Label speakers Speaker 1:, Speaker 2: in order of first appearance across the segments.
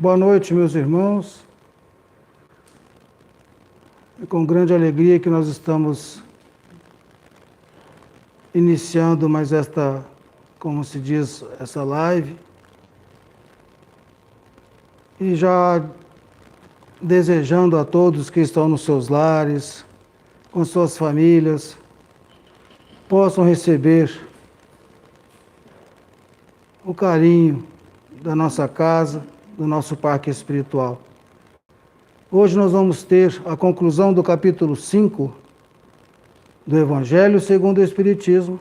Speaker 1: Boa noite, meus irmãos. É com grande alegria que nós estamos iniciando mais esta, como se diz, essa live. E já desejando a todos que estão nos seus lares, com suas famílias, possam receber o carinho da nossa casa, do nosso parque espiritual. Hoje nós vamos ter a conclusão do capítulo 5 do Evangelho segundo o Espiritismo.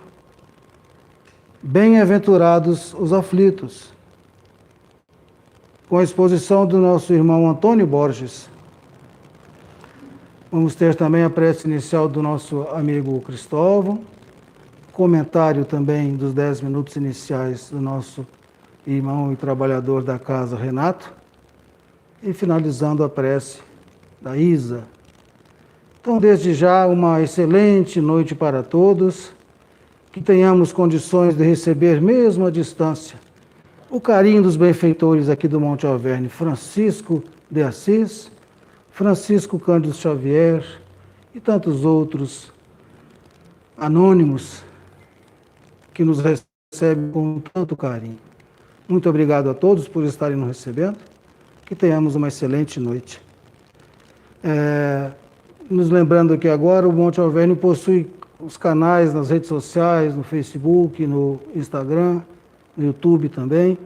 Speaker 1: Bem-aventurados os aflitos, com a exposição do nosso irmão Antônio Borges. Vamos ter também a prece inicial do nosso amigo Cristóvão, comentário também dos 10 minutos iniciais do nosso irmão e trabalhador da casa, Renato, e finalizando a prece da Isa. Então, desde já, uma excelente noite para todos, que tenhamos condições de receber, mesmo à distância, o carinho dos benfeitores aqui do Monte Alverne, Francisco de Assis, Francisco Cândido Xavier e tantos outros anônimos que nos recebem com tanto carinho. Muito obrigado a todos por estarem nos recebendo, que tenhamos uma excelente noite. Nos lembrando que agora o Monte Alverne possui os canais nas redes sociais, no Facebook, no Instagram, no YouTube também.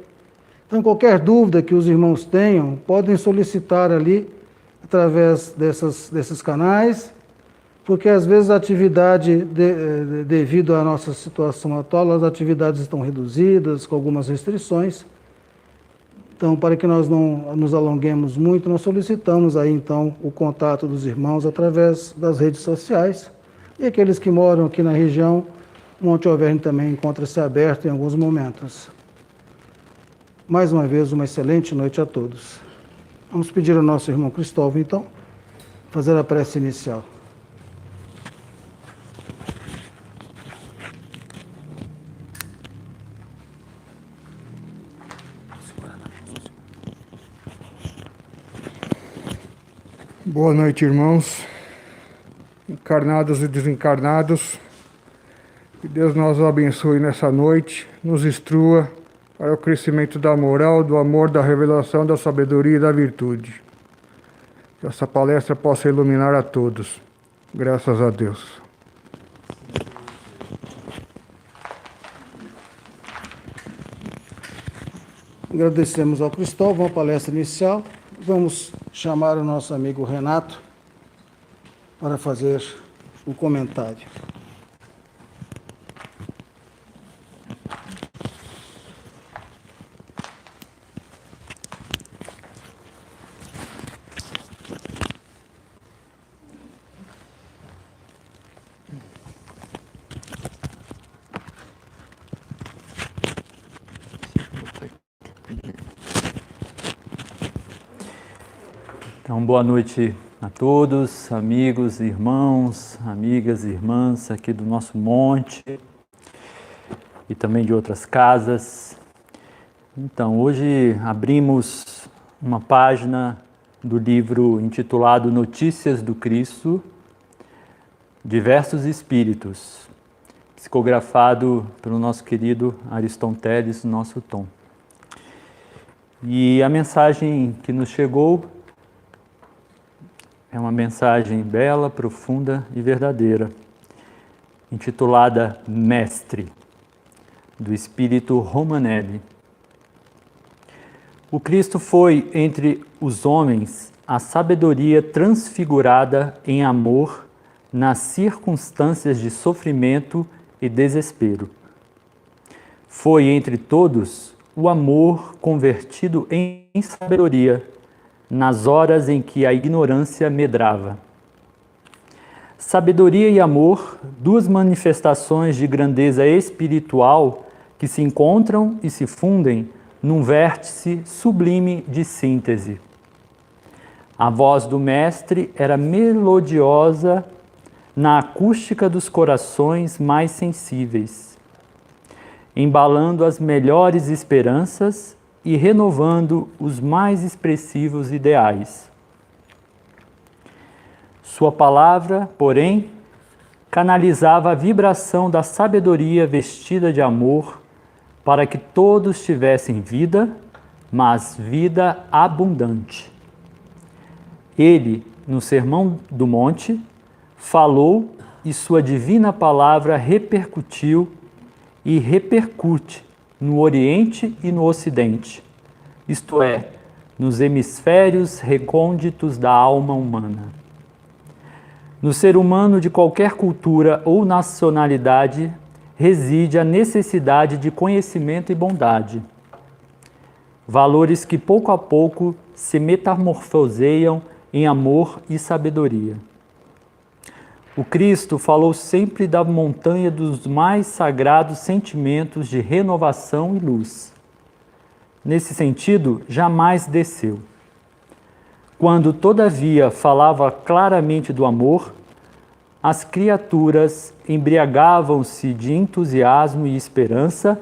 Speaker 1: Então, qualquer dúvida que os irmãos tenham, podem solicitar ali, através desses canais, porque às vezes a atividade, devido à nossa situação atual, as atividades estão reduzidas, com algumas restrições. Então, para que nós não nos alonguemos muito, nós solicitamos aí, então, o contato dos irmãos através das redes sociais. E aqueles que moram aqui na região, o Monte Alverne também encontra-se aberto em alguns momentos. Mais uma vez, uma excelente noite a todos. Vamos pedir ao nosso irmão Cristóvão, então, fazer a prece inicial.
Speaker 2: Boa noite, irmãos, encarnados e desencarnados. Que Deus nos abençoe nessa noite, nos instrua para o crescimento da moral, do amor, da revelação, da sabedoria e da virtude. Que essa palestra possa iluminar a todos. Graças a Deus.
Speaker 1: Agradecemos ao Cristóvão a palestra inicial. Vamos chamar o nosso amigo Renato para fazer o comentário.
Speaker 3: Então, boa noite a todos, amigos, irmãos, amigas, irmãs aqui do nosso monte e também de outras casas. Então, hoje abrimos uma página do livro intitulado Notícias do Cristo, Diversos Espíritos, psicografado pelo nosso querido Ariston Teles, nosso Tom. E a mensagem que nos chegou é uma mensagem bela, profunda e verdadeira, intitulada Mestre, do Espírito Romanelli. O Cristo foi, entre os homens, a sabedoria transfigurada em amor nas circunstâncias de sofrimento e desespero. Foi, entre todos, o amor convertido em sabedoria, nas horas em que a ignorância medrava. Sabedoria e amor, duas manifestações de grandeza espiritual que se encontram e se fundem num vértice sublime de síntese. A voz do Mestre era melodiosa na acústica dos corações mais sensíveis, embalando as melhores esperanças e renovando os mais expressivos ideais. Sua palavra, porém, canalizava a vibração da sabedoria vestida de amor para que todos tivessem vida, mas vida abundante. Ele, no Sermão do Monte, falou e sua divina palavra repercutiu e repercute no Oriente e no Ocidente, isto é, nos hemisférios recônditos da alma humana. No ser humano de qualquer cultura ou nacionalidade reside a necessidade de conhecimento e bondade, valores que pouco a pouco se metamorfoseiam em amor e sabedoria. O Cristo falou sempre da montanha dos mais sagrados sentimentos de renovação e luz. Nesse sentido, jamais desceu. Quando, todavia, falava claramente do amor, as criaturas embriagavam-se de entusiasmo e esperança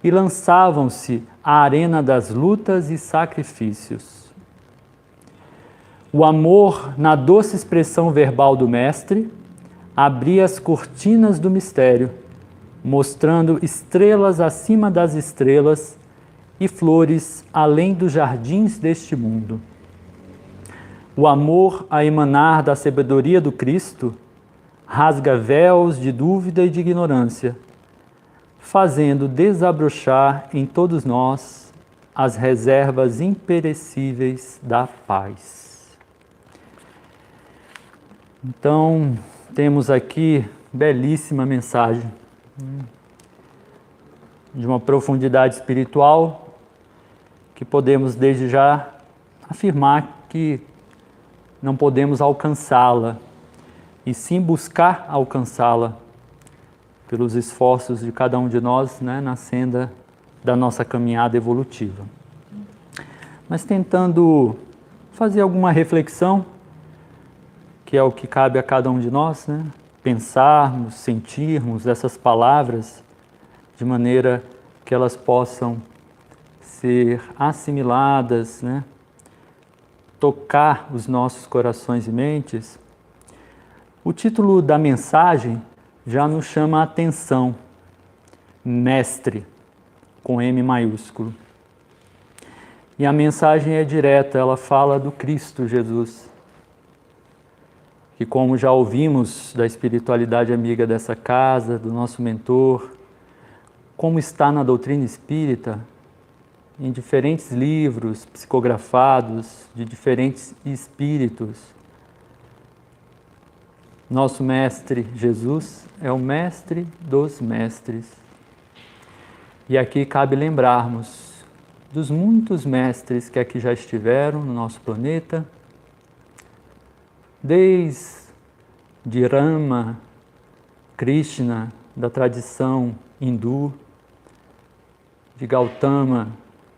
Speaker 3: e lançavam-se à arena das lutas e sacrifícios. O amor, na doce expressão verbal do Mestre, abria as cortinas do mistério, mostrando estrelas acima das estrelas e flores além dos jardins deste mundo. O amor a emanar da sabedoria do Cristo rasga véus de dúvida e de ignorância, fazendo desabrochar em todos nós as reservas imperecíveis da paz. Então, temos aqui belíssima mensagem de uma profundidade espiritual que podemos desde já afirmar que não podemos alcançá-la, e sim buscar alcançá-la pelos esforços de cada um de nós, na senda da nossa caminhada evolutiva. Mas tentando fazer alguma reflexão, que é o que cabe a cada um de nós, pensarmos, sentirmos essas palavras de maneira que elas possam ser assimiladas, tocar os nossos corações e mentes. O título da mensagem já nos chama a atenção, Mestre, com M maiúsculo. E a mensagem é direta, ela fala do Cristo Jesus, que, como já ouvimos da espiritualidade amiga dessa casa, do nosso mentor, como está na doutrina espírita, em diferentes livros psicografados de diferentes espíritos, nosso Mestre Jesus é o Mestre dos Mestres. E aqui cabe lembrarmos dos muitos mestres que aqui já estiveram no nosso planeta, desde Rama, Krishna, da tradição hindu, de Gautama,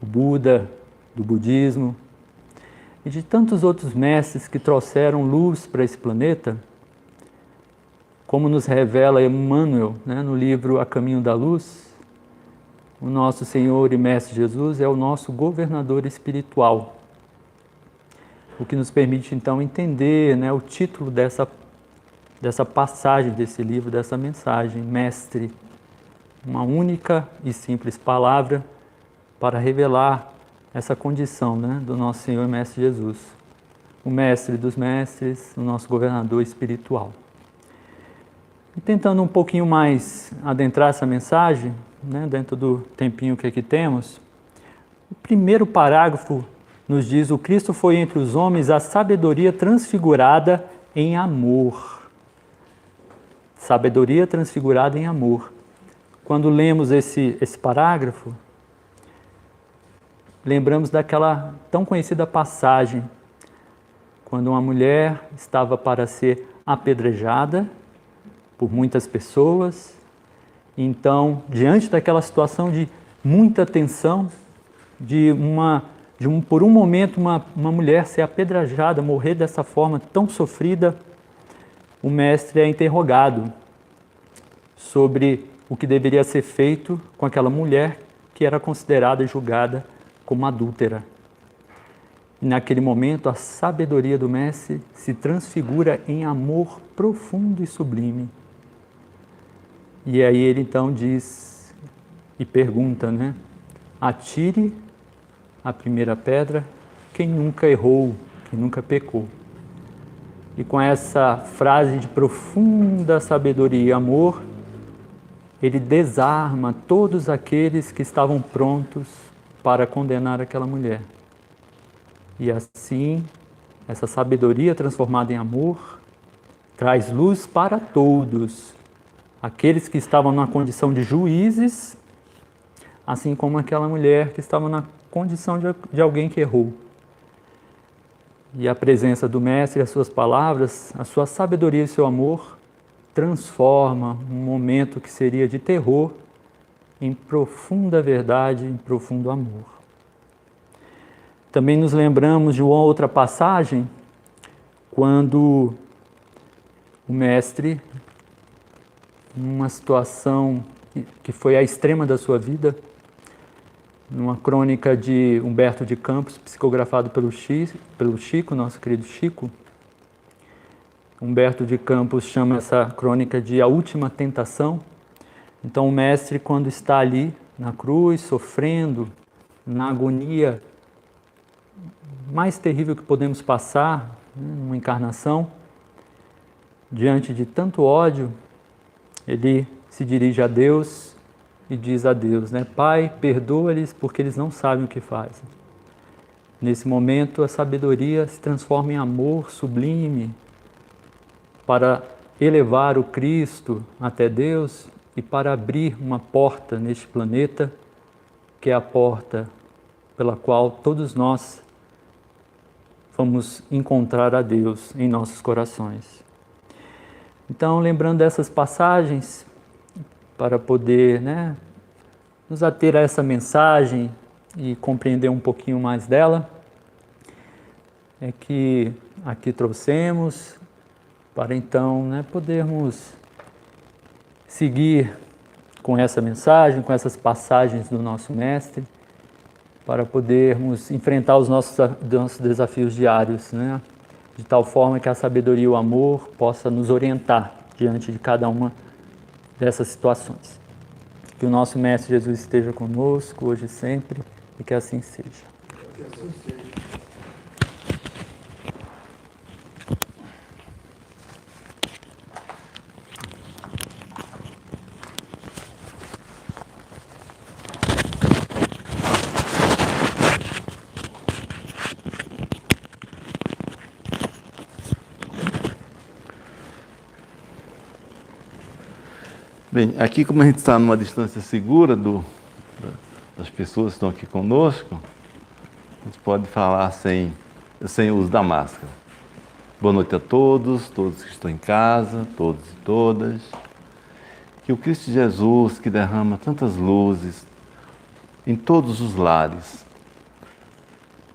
Speaker 3: o Buda, do budismo, e de tantos outros mestres que trouxeram luz para esse planeta, como nos revela Emmanuel, no livro A Caminho da Luz. O nosso Senhor e Mestre Jesus é o nosso governador espiritual, o que nos permite então entender o título dessa passagem desse livro, dessa mensagem, Mestre, uma única e simples palavra para revelar essa condição do nosso Senhor e Mestre Jesus, o Mestre dos Mestres, o nosso governador espiritual. E tentando um pouquinho mais adentrar essa mensagem, dentro do tempinho que aqui temos, o primeiro parágrafo nos diz: o Cristo foi entre os homens a sabedoria transfigurada em amor. Sabedoria transfigurada em amor. Quando lemos esse parágrafo, lembramos daquela tão conhecida passagem, quando uma mulher estava para ser apedrejada por muitas pessoas. Então, diante daquela situação de muita tensão, por um momento uma mulher ser apedrejada, morrer dessa forma tão sofrida, o mestre é interrogado sobre o que deveria ser feito com aquela mulher que era considerada e julgada como adúltera. E naquele momento a sabedoria do mestre se transfigura em amor profundo e sublime. E aí ele então diz e pergunta, né? Atire a primeira pedra quem nunca errou, quem nunca pecou. E com essa frase de profunda sabedoria e amor, ele desarma todos aqueles que estavam prontos para condenar aquela mulher. E assim, essa sabedoria transformada em amor traz luz para todos, aqueles que estavam na condição de juízes, assim como aquela mulher que estava na condição de alguém que errou. E a presença do Mestre, as suas palavras, a sua sabedoria e seu amor transforma um momento que seria de terror em profunda verdade, em profundo amor. Também nos lembramos de uma outra passagem, quando o Mestre, numa situação que foi a extrema da sua vida, numa crônica de Humberto de Campos, psicografado pelo Chico, nosso querido Chico. Humberto de Campos chama essa crônica de A Última Tentação. Então o mestre, quando está ali na cruz, sofrendo, na agonia mais terrível que podemos passar, numa encarnação, diante de tanto ódio, ele se dirige a Deus e diz a Deus, né? Pai, perdoa-lhes porque eles não sabem o que fazem. Nesse momento, a sabedoria se transforma em amor sublime para elevar o Cristo até Deus e para abrir uma porta neste planeta, que é a porta pela qual todos nós vamos encontrar a Deus em nossos corações. Então, lembrando dessas passagens, para poder, nos ater a essa mensagem e compreender um pouquinho mais dela, é que aqui trouxemos para então podermos seguir com essa mensagem, com essas passagens do nosso Mestre, para podermos enfrentar os nossos desafios diários, de tal forma que a sabedoria e o amor possa nos orientar diante de cada uma dessas situações. Que o nosso Mestre Jesus esteja conosco hoje e sempre, e que assim seja. Que assim seja.
Speaker 4: Bem, aqui como a gente está numa distância segura das pessoas que estão aqui conosco, a gente pode falar sem uso da máscara. Boa noite a todos que estão em casa, todos e todas. Que o Cristo Jesus, que derrama tantas luzes em todos os lares,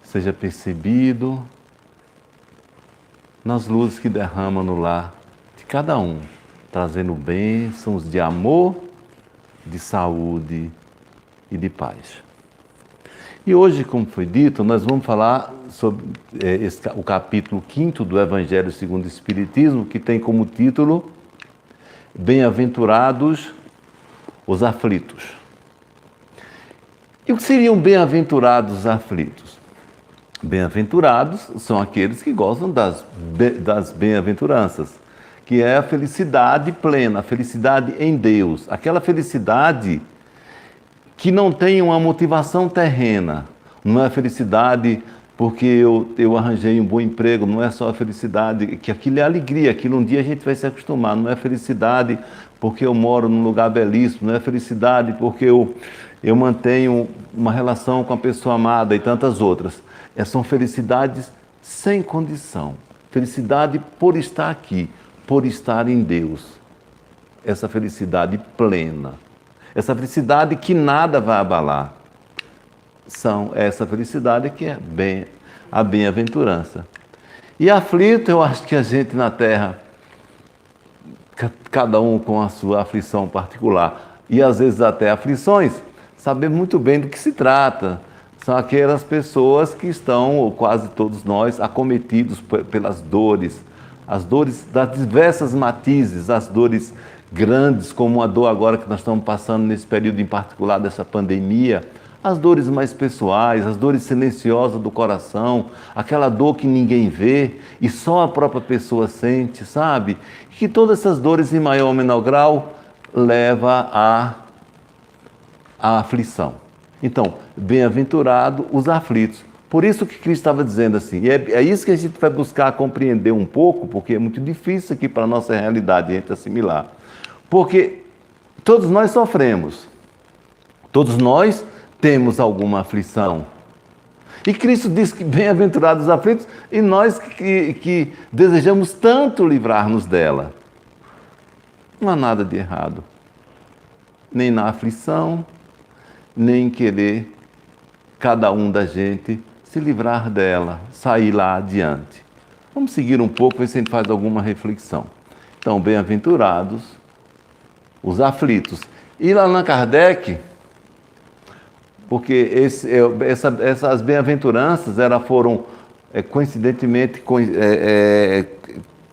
Speaker 4: seja percebido nas luzes que derrama no lar de cada um, trazendo bênçãos de amor, de saúde e de paz. E hoje, como foi dito, nós vamos falar sobre o capítulo 5º do Evangelho segundo o Espiritismo, que tem como título Bem-aventurados os aflitos. E o que seriam bem-aventurados os aflitos? Bem-aventurados são aqueles que gozam das bem-aventuranças, que é a felicidade plena, a felicidade em Deus, aquela felicidade que não tem uma motivação terrena, não é a felicidade porque eu arranjei um bom emprego, não é só a felicidade, que aquilo é alegria, aquilo um dia a gente vai se acostumar, não é felicidade porque eu moro num lugar belíssimo, não é felicidade porque eu mantenho uma relação com a pessoa amada e tantas outras. São felicidades sem condição, felicidade por estar aqui, por estar em Deus, essa felicidade plena, essa felicidade que nada vai abalar, essa felicidade que é a bem-aventurança. E aflito, eu acho que a gente na Terra, cada um com a sua aflição particular, e às vezes até aflições, sabemos muito bem do que se trata, são aquelas pessoas que estão, ou quase todos nós, acometidos pelas dores, as dores das diversas matizes, as dores grandes, como a dor agora que nós estamos passando nesse período em particular dessa pandemia, as dores mais pessoais, as dores silenciosas do coração, aquela dor que ninguém vê e só a própria pessoa sente, sabe? Que todas essas dores, em maior ou menor grau, leva à aflição. Então, bem-aventurado os aflitos. Por isso que Cristo estava dizendo assim, e é isso que a gente vai buscar compreender um pouco, porque é muito difícil aqui para a nossa realidade a gente assimilar. Porque todos nós sofremos, todos nós temos alguma aflição. E Cristo diz que bem-aventurados os aflitos, e nós que desejamos tanto livrar-nos dela. Não há nada de errado, nem na aflição, nem em querer cada um da gente se livrar dela, sair lá adiante. Vamos seguir um pouco, ver se a gente faz alguma reflexão. Então, bem-aventurados os aflitos. E Allan Kardec, porque essas bem-aventuranças foram coincidentemente,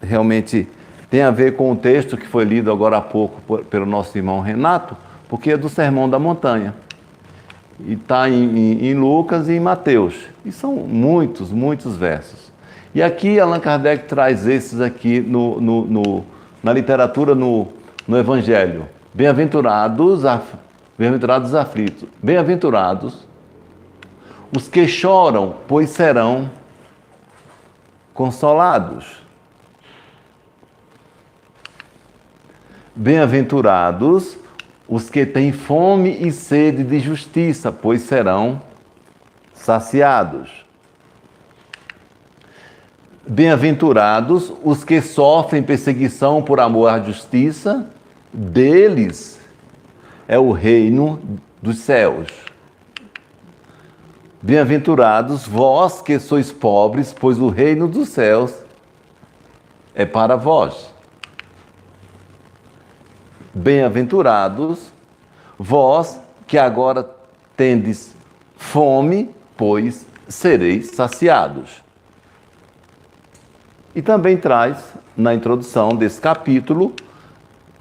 Speaker 4: realmente tem a ver com o texto que foi lido agora há pouco pelo nosso irmão Renato, porque é do Sermão da Montanha. E está em Lucas e em Mateus. E são muitos, muitos versos. E aqui Allan Kardec traz esses aqui na literatura, no Evangelho. Bem-aventurados os aflitos. Bem-aventurados os que choram, pois serão consolados. Bem-aventurados os que têm fome e sede de justiça, pois serão saciados. Bem-aventurados os que sofrem perseguição por amor à justiça, deles é o reino dos céus. Bem-aventurados vós que sois pobres, pois o reino dos céus é para vós. Bem-aventurados vós que agora tendes fome, pois sereis saciados. E também traz, na introdução desse capítulo,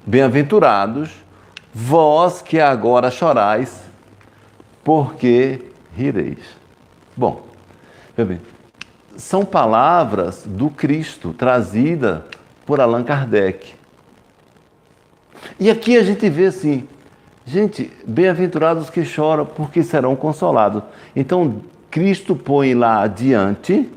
Speaker 4: bem-aventurados vós que agora chorais, porque rireis. Bom, são palavras do Cristo, trazidas por Allan Kardec. E aqui a gente vê assim, gente, bem-aventurados que choram, porque serão consolados. Então, Cristo põe lá adiante,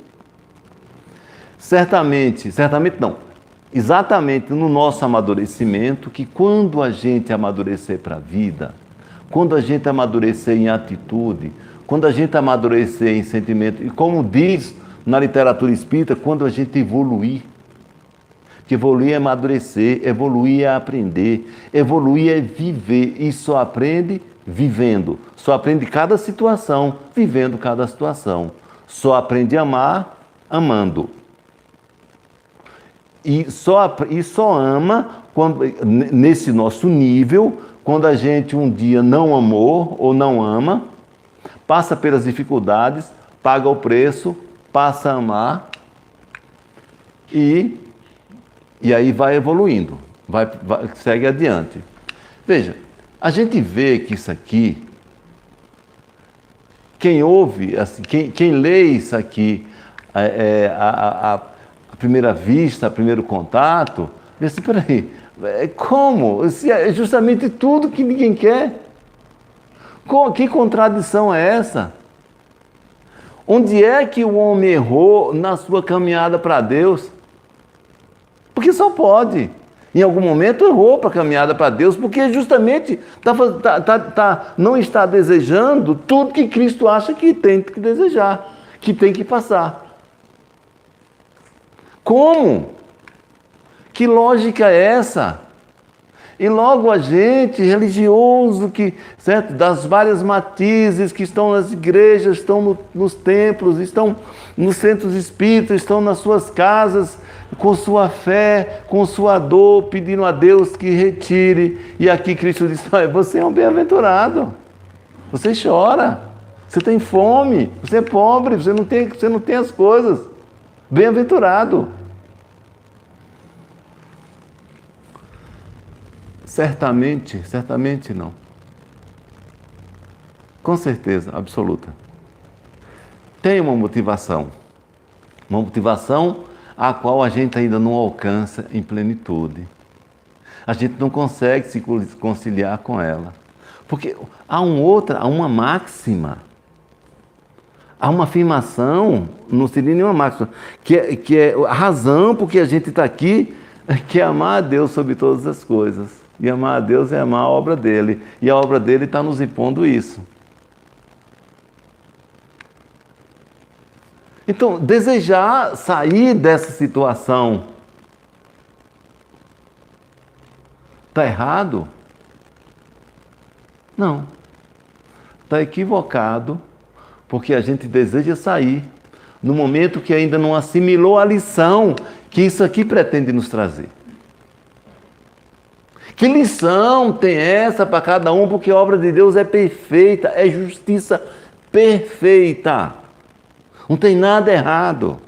Speaker 4: exatamente no nosso amadurecimento, que quando a gente amadurecer para a vida, quando a gente amadurecer em atitude, quando a gente amadurecer em sentimento, e como diz na literatura espírita, quando a gente evoluir, que evoluir é amadurecer, evoluir é aprender, evoluir é viver, e só aprende vivendo, só aprende cada situação, vivendo cada situação, só aprende a amar, amando. E só ama quando, nesse nosso nível, quando a gente um dia não amou ou não ama, passa pelas dificuldades, paga o preço, passa a amar e aí vai evoluindo, segue adiante. Veja, a gente vê que isso aqui, quem ouve, assim, quem lê isso aqui, a primeira vista, a primeiro contato, diz assim, peraí, como? Se é justamente tudo que ninguém quer. Que contradição é essa? Onde é que o homem errou na sua caminhada para Deus? Porque só pode. Em algum momento errou para a caminhada para Deus, porque justamente não está desejando tudo que Cristo acha que tem que desejar, que tem que passar. Como? Que lógica é essa? E logo a gente, religioso, certo? Das várias matizes que estão nas igrejas, estão nos templos, estão nos centros espíritas, estão nas suas casas, com sua fé, com sua dor, pedindo a Deus que retire. E aqui Cristo diz, você é um bem-aventurado. Você chora. Você tem fome, você é pobre, você não tem as coisas. Bem-aventurado. Certamente não. Com certeza absoluta. Tem uma motivação a qual a gente ainda não alcança em plenitude. A gente não consegue se conciliar com ela. Porque há uma máxima, há uma afirmação, não seria nenhuma máxima, que é a razão por que a gente está aqui, que é amar a Deus sobre todas as coisas. E amar a Deus é amar a obra dele. E a obra dele está nos impondo isso. Então, desejar sair dessa situação está errado? Não. Está equivocado, porque a gente deseja sair no momento que ainda não assimilou a lição que isso aqui pretende nos trazer. Que lição tem essa para cada um? Porque a obra de Deus é perfeita, é justiça perfeita. Não tem nada errado.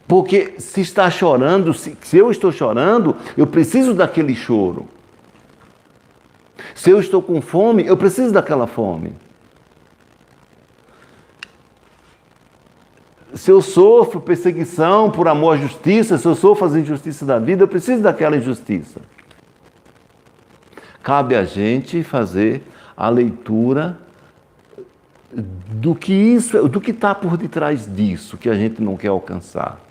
Speaker 4: Porque se está chorando, se eu estou chorando, eu preciso daquele choro. Se eu estou com fome, eu preciso daquela fome. Se eu sofro perseguição por amor à justiça, se eu sofro as injustiças da vida, eu preciso daquela injustiça. Cabe a gente fazer a leitura do que está por detrás disso, que a gente não quer alcançar.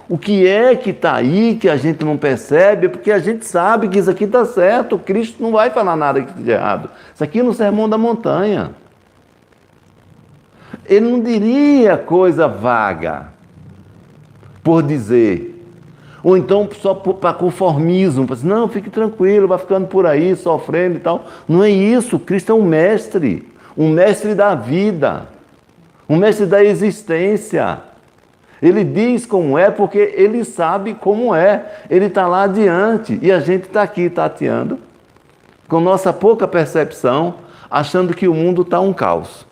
Speaker 4: O que é que está aí, que a gente não percebe, porque a gente sabe que isso aqui está certo, Cristo não vai falar nada de errado. Isso aqui é no Sermão da Montanha. Ele não diria coisa vaga, por dizer, ou então só para conformismo, para dizer, não, fique tranquilo, vai ficando por aí, sofrendo e tal. Não é isso, Cristo é um mestre da vida, um mestre da existência. Ele diz como é porque ele sabe como é, ele está lá adiante e a gente está aqui tateando, com nossa pouca percepção, achando que o mundo está um caos.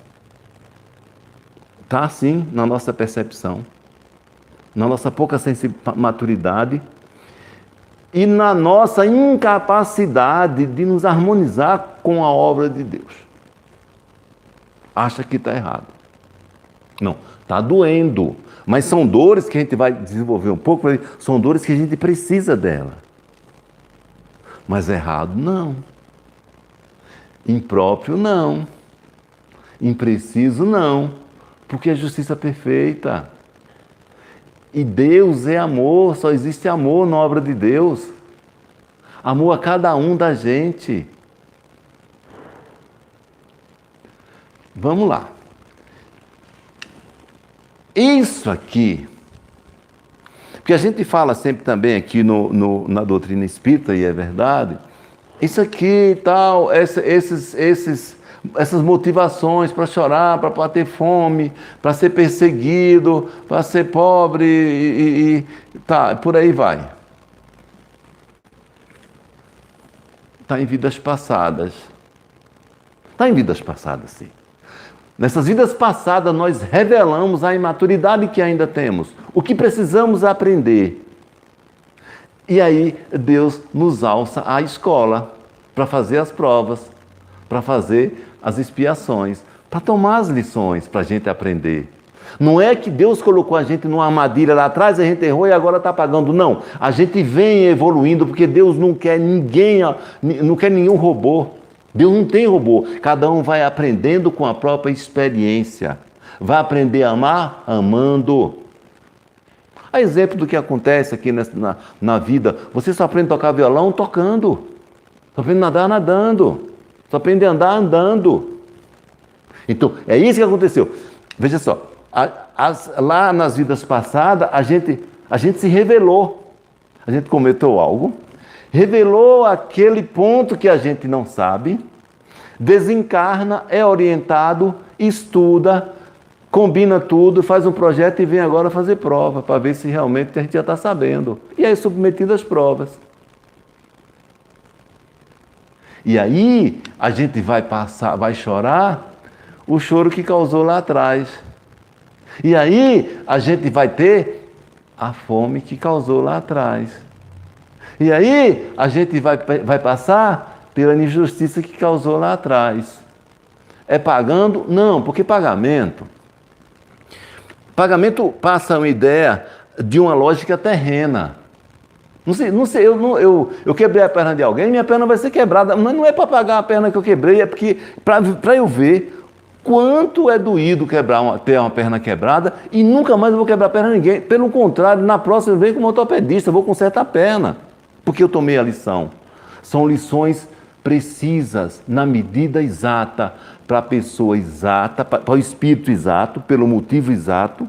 Speaker 4: Está assim na nossa percepção, na nossa pouca maturidade e na nossa incapacidade de nos harmonizar com a obra de Deus. Acha que está errado. Não, está doendo, mas são dores que a gente vai desenvolver um pouco, são dores que a gente precisa dela. Mas errado, não. Impróprio, não. Impreciso, não. Porque é justiça perfeita. E Deus é amor, só existe amor na obra de Deus. Amor a cada um da gente. Vamos lá. Isso aqui, porque a gente fala sempre também aqui na doutrina espírita, e é verdade, isso aqui e tal, essas motivações para chorar, para ter fome, para ser perseguido, para ser pobre e tá, por aí vai. Está em vidas passadas. Está em vidas passadas, sim. Nessas vidas passadas nós revelamos a imaturidade que ainda temos, o que precisamos aprender. E aí Deus nos alça à escola para fazer as provas, para fazer as expiações, para tomar as lições, para a gente aprender. Não é que Deus colocou a gente numa armadilha lá atrás, a gente errou e agora está pagando. Não, a gente vem evoluindo porque Deus não quer ninguém, não quer nenhum robô. Deus não tem robô. Cada um vai aprendendo com a própria experiência. Vai aprender a amar amando. A exemplo do que acontece aqui na vida. Você só aprende a tocar violão tocando. Só aprende a nadar nadando. Só aprende a andar andando. Então, é isso que aconteceu. Veja só. Lá nas vidas passadas, a gente se revelou. A gente cometeu algo. Revelou aquele ponto que a gente não sabe, desencarna, é orientado, estuda, combina tudo, faz um projeto e vem agora fazer prova, para ver se realmente a gente já está sabendo. E aí submetido às provas. E aí a gente vai passar, vai chorar o choro que causou lá atrás. E aí a gente vai ter a fome que causou lá atrás. E aí a gente vai passar pela injustiça que causou lá atrás. É pagando? Não, porque pagamento passa uma ideia de uma lógica terrena. Não sei, eu quebrei a perna de alguém, minha perna vai ser quebrada, mas não é para pagar a perna que eu quebrei, é porque para eu ver quanto é doído ter uma perna quebrada e nunca mais eu vou quebrar a perna de ninguém. Pelo contrário, na próxima eu venho como ortopedista, eu vou consertar a perna, porque eu tomei a lição. São lições precisas, na medida exata, para a pessoa exata, para o espírito exato, pelo motivo exato,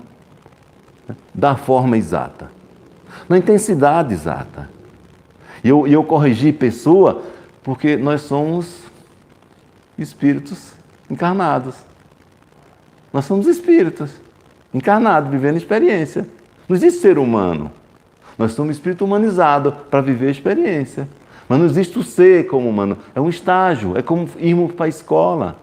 Speaker 4: da forma exata, na intensidade exata. E eu corrigi pessoa porque nós somos espíritos encarnados. Nós somos espíritos encarnados, vivendo experiência. Não existe ser humano. Nós somos espírito humanizado para viver a experiência. Mas não existe o ser como humano. É um estágio, é como irmos para a escola.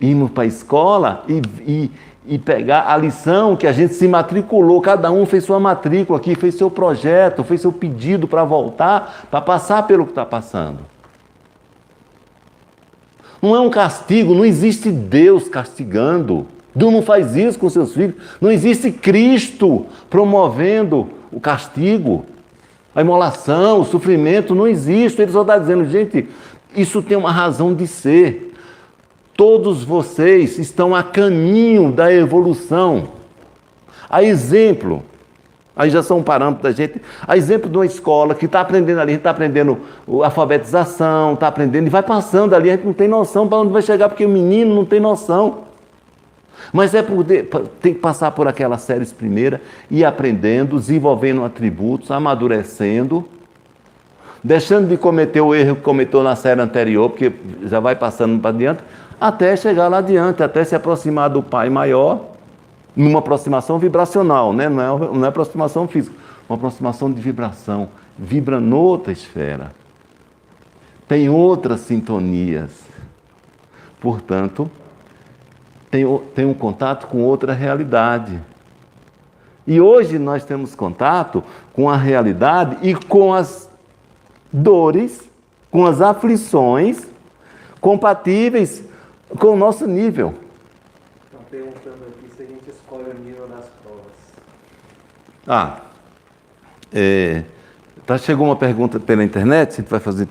Speaker 4: Irmos para a escola e pegar a lição que a gente se matriculou, cada um fez sua matrícula aqui, fez seu projeto, fez seu pedido para voltar, para passar pelo que está passando. Não é um castigo, não existe Deus castigando. Deus não faz isso com seus filhos. Não existe Cristo promovendo o castigo, a imolação, o sofrimento, não existe. Ele só está dizendo, gente, isso tem uma razão de ser. Todos vocês estão a caminho da evolução. A exemplo, aí já são um parâmetro da gente, a exemplo de uma escola que está aprendendo ali, a gente está aprendendo alfabetização, está aprendendo e vai passando ali, a gente não tem noção para onde vai chegar, porque o menino não tem noção. Mas tem que passar por aquelas séries primeira, ir aprendendo, desenvolvendo atributos, amadurecendo, deixando de cometer o erro que cometeu na série anterior, porque já vai passando para adiante, até chegar lá adiante, até se aproximar do Pai maior, numa aproximação vibracional, né? Não é aproximação física, uma aproximação de vibração, vibra noutra esfera, tem outras sintonias, portanto, tem um contato com outra realidade. E hoje nós temos contato com a realidade e com as dores, com as aflições compatíveis com o nosso nível.
Speaker 5: Estão perguntando aqui se a gente escolhe o nível das provas.
Speaker 4: Chegou uma pergunta pela internet, a gente vai fazer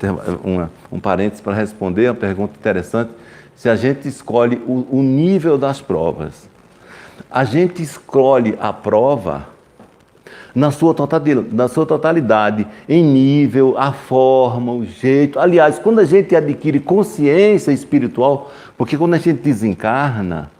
Speaker 4: um parênteses para responder, uma pergunta interessante. Se a gente escolhe o nível das provas. A gente escolhe a prova na sua totalidade, em nível, a forma, o jeito. Aliás, quando a gente adquire consciência espiritual, porque quando a gente desencarna,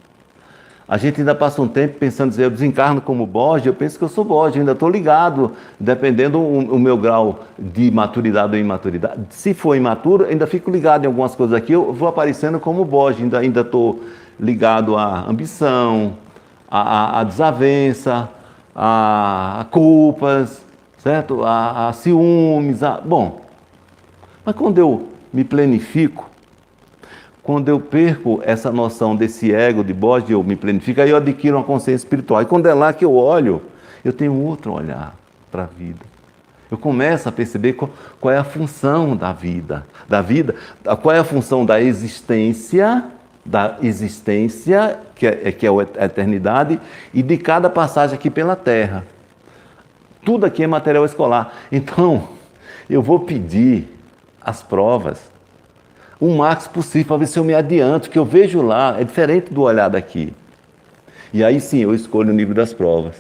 Speaker 4: a gente ainda passa um tempo pensando, dizer, eu desencarno como Borges, eu penso que eu sou Borges, eu ainda estou ligado, dependendo o meu grau de maturidade ou imaturidade. Se for imaturo, ainda fico ligado em algumas coisas aqui, eu vou aparecendo como Borges, ainda estou ligado à ambição, à desavença, a culpas, certo? A ciúmes, bom. Mas quando eu me planifico, quando eu perco essa noção desse ego de Borges, eu me planifico, aí eu adquiro uma consciência espiritual. E quando é lá que eu olho, eu tenho outro olhar para a vida. Eu começo a perceber qual é a função da vida, qual é a função da existência, que é a eternidade, e de cada passagem aqui pela Terra. Tudo aqui é material escolar. Então, eu vou pedir as provas o máximo possível para ver se eu me adianto, que eu vejo lá, é diferente do olhar daqui. E aí sim, eu escolho o nível das provas.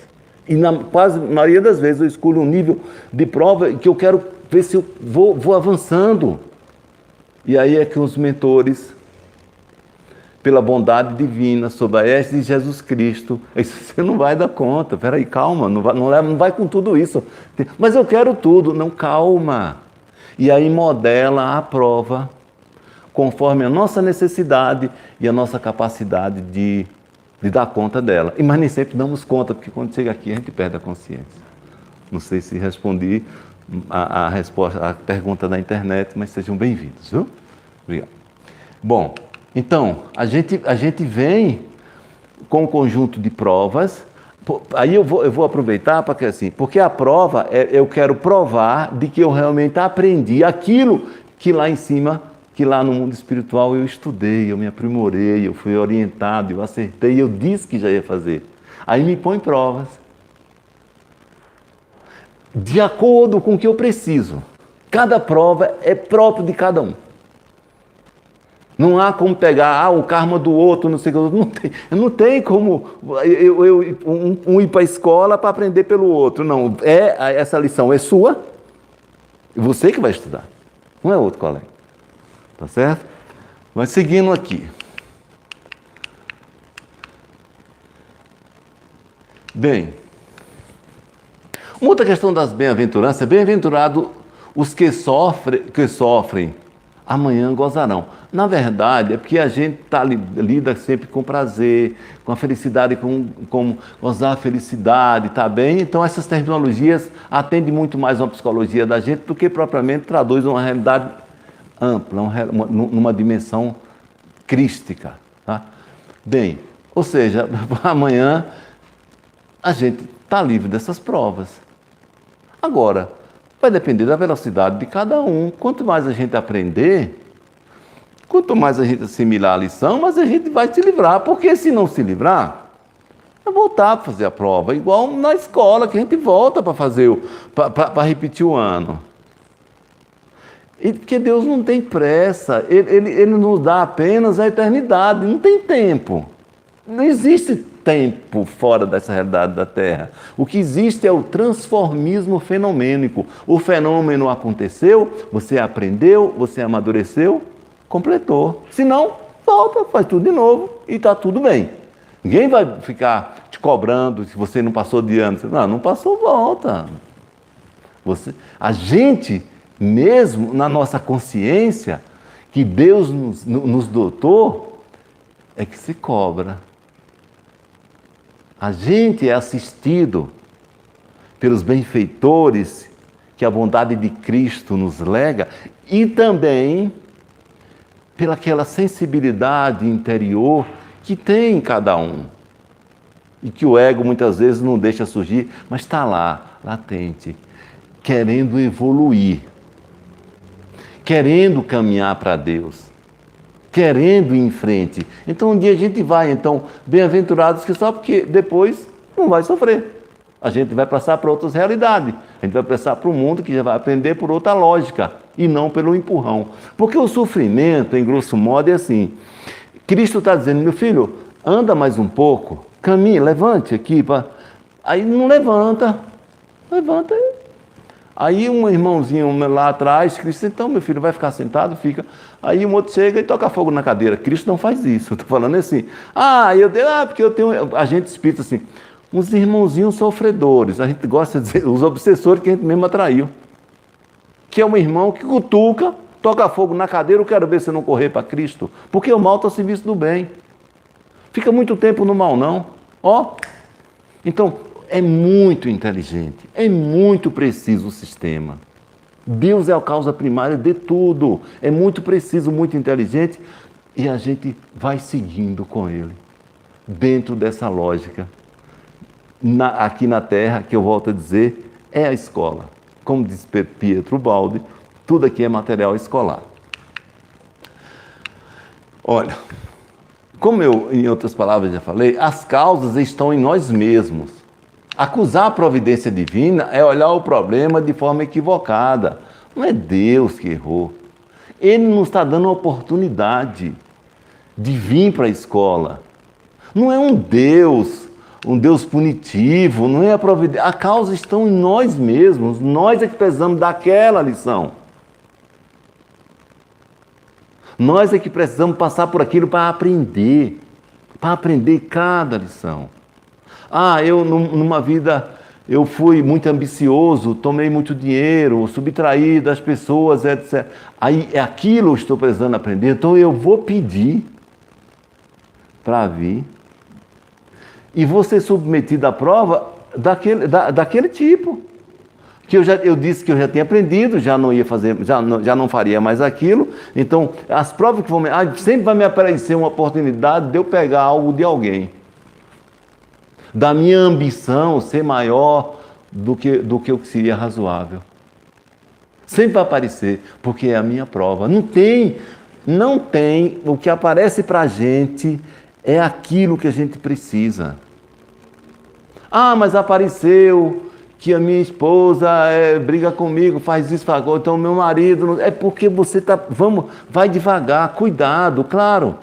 Speaker 4: E na quase maioria das vezes eu escolho um nível de prova que eu quero ver se eu vou avançando. E aí é que os mentores, pela bondade divina, sob a égide de Jesus Cristo, você não vai dar conta, peraí, calma, não vai com tudo isso. Mas eu quero tudo, não, calma. E aí modela a prova, conforme a nossa necessidade e a nossa capacidade de dar conta dela. Mas nem sempre damos conta, porque quando chega aqui a gente perde a consciência. Não sei se respondi a resposta, a pergunta da internet, mas sejam bem-vindos, viu? Obrigado. Bom, então, a gente vem com um conjunto de provas. Aí eu vou aproveitar para que assim, porque a prova, eu quero provar de que eu realmente aprendi aquilo que lá em cima, que lá no mundo espiritual eu estudei, eu me aprimorei, eu fui orientado, eu acertei, eu disse que já ia fazer. Aí me põe provas, de acordo com o que eu preciso. Cada prova é próprio de cada um. Não há como pegar o karma do outro, não sei o que. Não tem como um ir para a escola para aprender pelo outro. Não, essa lição é sua, e você que vai estudar. Não é outro colega. Tá certo? Mas seguindo aqui. Bem, uma outra questão das bem-aventuranças, bem-aventurado os que sofrem, amanhã gozarão. Na verdade, é porque a gente lida sempre com prazer, com a felicidade, com gozar a felicidade, tá bem? Então essas terminologias atendem muito mais uma psicologia da gente do que propriamente traduz uma realidade ampla, numa dimensão crística, tá? Bem, ou seja, amanhã a gente está livre dessas provas. Agora, vai depender da velocidade de cada um. Quanto mais a gente aprender, quanto mais a gente assimilar a lição, mais a gente vai se livrar. Porque se não se livrar, vai voltar para fazer a prova. Igual na escola, que a gente volta para fazer, para repetir o ano. E porque Deus não tem pressa. Ele nos dá apenas a eternidade. Não tem tempo. Não existe tempo fora dessa realidade da Terra. O que existe é o transformismo fenomênico. O fenômeno aconteceu, você aprendeu, você amadureceu, completou. Se não, volta, faz tudo de novo e está tudo bem. Ninguém vai ficar te cobrando se você não passou de ano. Não passou, volta. A gente, mesmo na nossa consciência, que Deus nos dotou, é que se cobra. A gente é assistido pelos benfeitores que a bondade de Cristo nos lega e também pelaquela sensibilidade interior que tem em cada um e que o ego muitas vezes não deixa surgir, mas está lá, latente, querendo evoluir, querendo caminhar para Deus, querendo ir em frente. Então um dia a gente vai, bem-aventurados que só porque depois não vai sofrer. A gente vai passar para outras realidades. A gente vai passar para um mundo que já vai aprender por outra lógica e não pelo empurrão. Porque o sofrimento, em grosso modo, é assim. Cristo está dizendo, meu filho, anda mais um pouco, caminhe, levante aqui. Aí não levanta. Aí um irmãozinho lá atrás, Cristo disse, então meu filho vai ficar sentado, fica. Aí um outro chega e toca fogo na cadeira. Cristo não faz isso, eu estou falando assim. Porque eu tenho, a gente espírita assim, uns irmãozinhos sofredores, a gente gosta de dizer, os obsessores que a gente mesmo atraiu. Que é um irmão que cutuca, toca fogo na cadeira, eu quero ver se não correr para Cristo, porque o mal está a serviço do bem. Fica muito tempo no mal não. Então, é muito inteligente, é muito preciso o sistema. Deus é a causa primária de tudo. É muito preciso, muito inteligente, e a gente vai seguindo com ele, dentro dessa lógica. Aqui na Terra, que eu volto a dizer, é a escola. Como diz Pietro Baldi, tudo aqui é material escolar. Olha, como eu, em outras palavras, já falei, as causas estão em nós mesmos. Acusar a providência divina é olhar o problema de forma equivocada. Não é Deus que errou. Ele nos está dando a oportunidade de vir para a escola. Não é um Deus punitivo, não é a providência. A causa está em nós mesmos. Nós é que precisamos daquela lição. Nós é que precisamos passar por aquilo para aprender cada lição. Eu numa vida, eu fui muito ambicioso, tomei muito dinheiro, subtraí das pessoas, etc. Aí é aquilo que eu estou precisando aprender, então eu vou pedir para vir e vou ser submetido à prova daquele tipo. Que eu disse que eu já tinha aprendido, já não ia fazer, já não faria mais aquilo. Então, as provas que vão sempre vai me aparecer uma oportunidade de eu pegar algo de alguém. Da minha ambição ser maior do que o que seria razoável. Sempre vai aparecer, porque é a minha prova. Não tem, o que aparece para a gente é aquilo que a gente precisa. Ah, mas apareceu que a minha esposa briga comigo, faz isso, faz aquilo, então meu marido... É porque você vai devagar, cuidado, claro,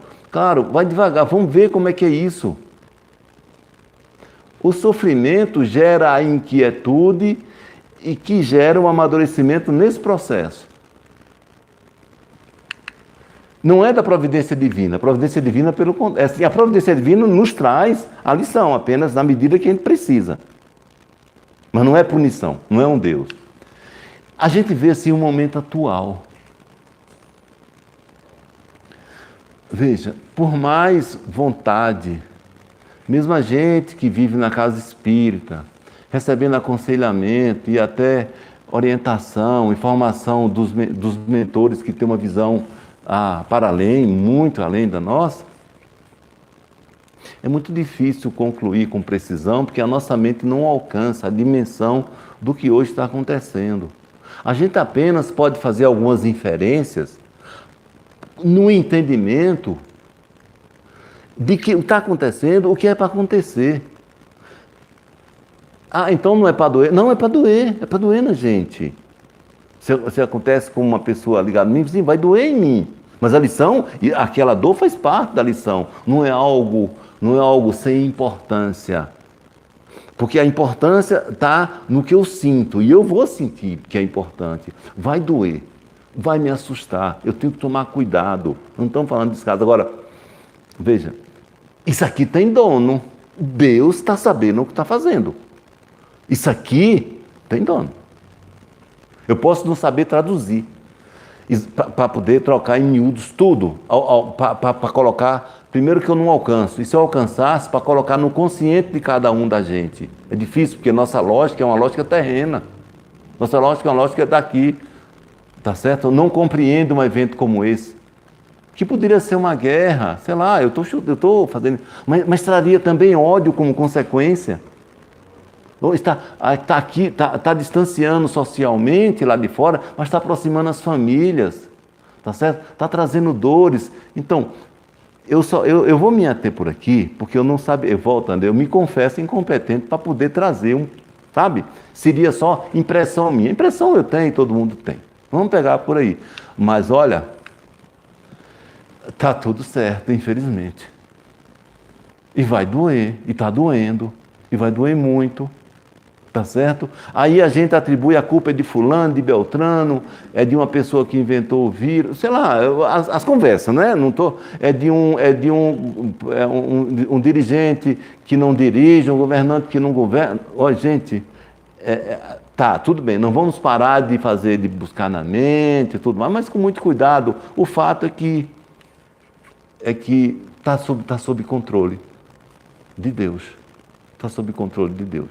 Speaker 4: vai devagar, vamos ver como é que é isso. O sofrimento gera a inquietude e que gera um amadurecimento nesse processo. Não é da providência divina. A providência divina, a providência divina nos traz a lição, apenas na medida que a gente precisa. Mas não é punição, não é um Deus. A gente vê assim um momento atual. Veja, por mais vontade, mesmo a gente que vive na casa espírita, recebendo aconselhamento e até orientação, informação dos mentores que têm uma visão para além, muito além da nossa, é muito difícil concluir com precisão, porque a nossa mente não alcança a dimensão do que hoje está acontecendo. A gente apenas pode fazer algumas inferências no entendimento de que está acontecendo o que é para acontecer. Ah, então não é para doer? Não, é para doer na gente. Se acontece com uma pessoa ligada a mim, sim, vai doer em mim. Mas a lição, aquela dor faz parte da lição. Não é algo sem importância. Porque a importância está no que eu sinto. E eu vou sentir que é importante. Vai doer. Vai me assustar. Eu tenho que tomar cuidado. Não estamos falando desse caso. Agora, veja. Isso aqui tem dono. Deus está sabendo o que está fazendo. Isso aqui tem dono. Eu posso não saber traduzir, para poder trocar em miúdos tudo, para colocar, primeiro que eu não alcanço, e se eu alcançasse, para colocar no consciente de cada um da gente. É difícil, porque nossa lógica é uma lógica terrena, nossa lógica é uma lógica daqui, tá certo? Eu não compreendo um evento como esse, que poderia ser uma guerra, sei lá, eu estou fazendo, mas traria também ódio como consequência. Está aqui, está distanciando socialmente lá de fora, mas está aproximando as famílias, tá certo? Está trazendo dores. Então, eu vou me ater por aqui, porque eu não sabia, voltando, eu me confesso incompetente para poder trazer sabe? Seria só impressão minha. Impressão eu tenho, todo mundo tem. Vamos pegar por aí. Mas olha, está tudo certo, infelizmente. E vai doer, e está doendo, e vai doer muito. Tá certo? Aí a gente atribui a culpa de fulano, de Beltrano, é de uma pessoa que inventou o vírus, sei lá, as conversas, né? Não tô, é de um dirigente que não dirige, um governante que não governa. Ó, gente, tá, tudo bem, não vamos parar de buscar na mente e tudo mais, mas com muito cuidado. O fato é que está sob controle de Deus. Está sob controle de Deus.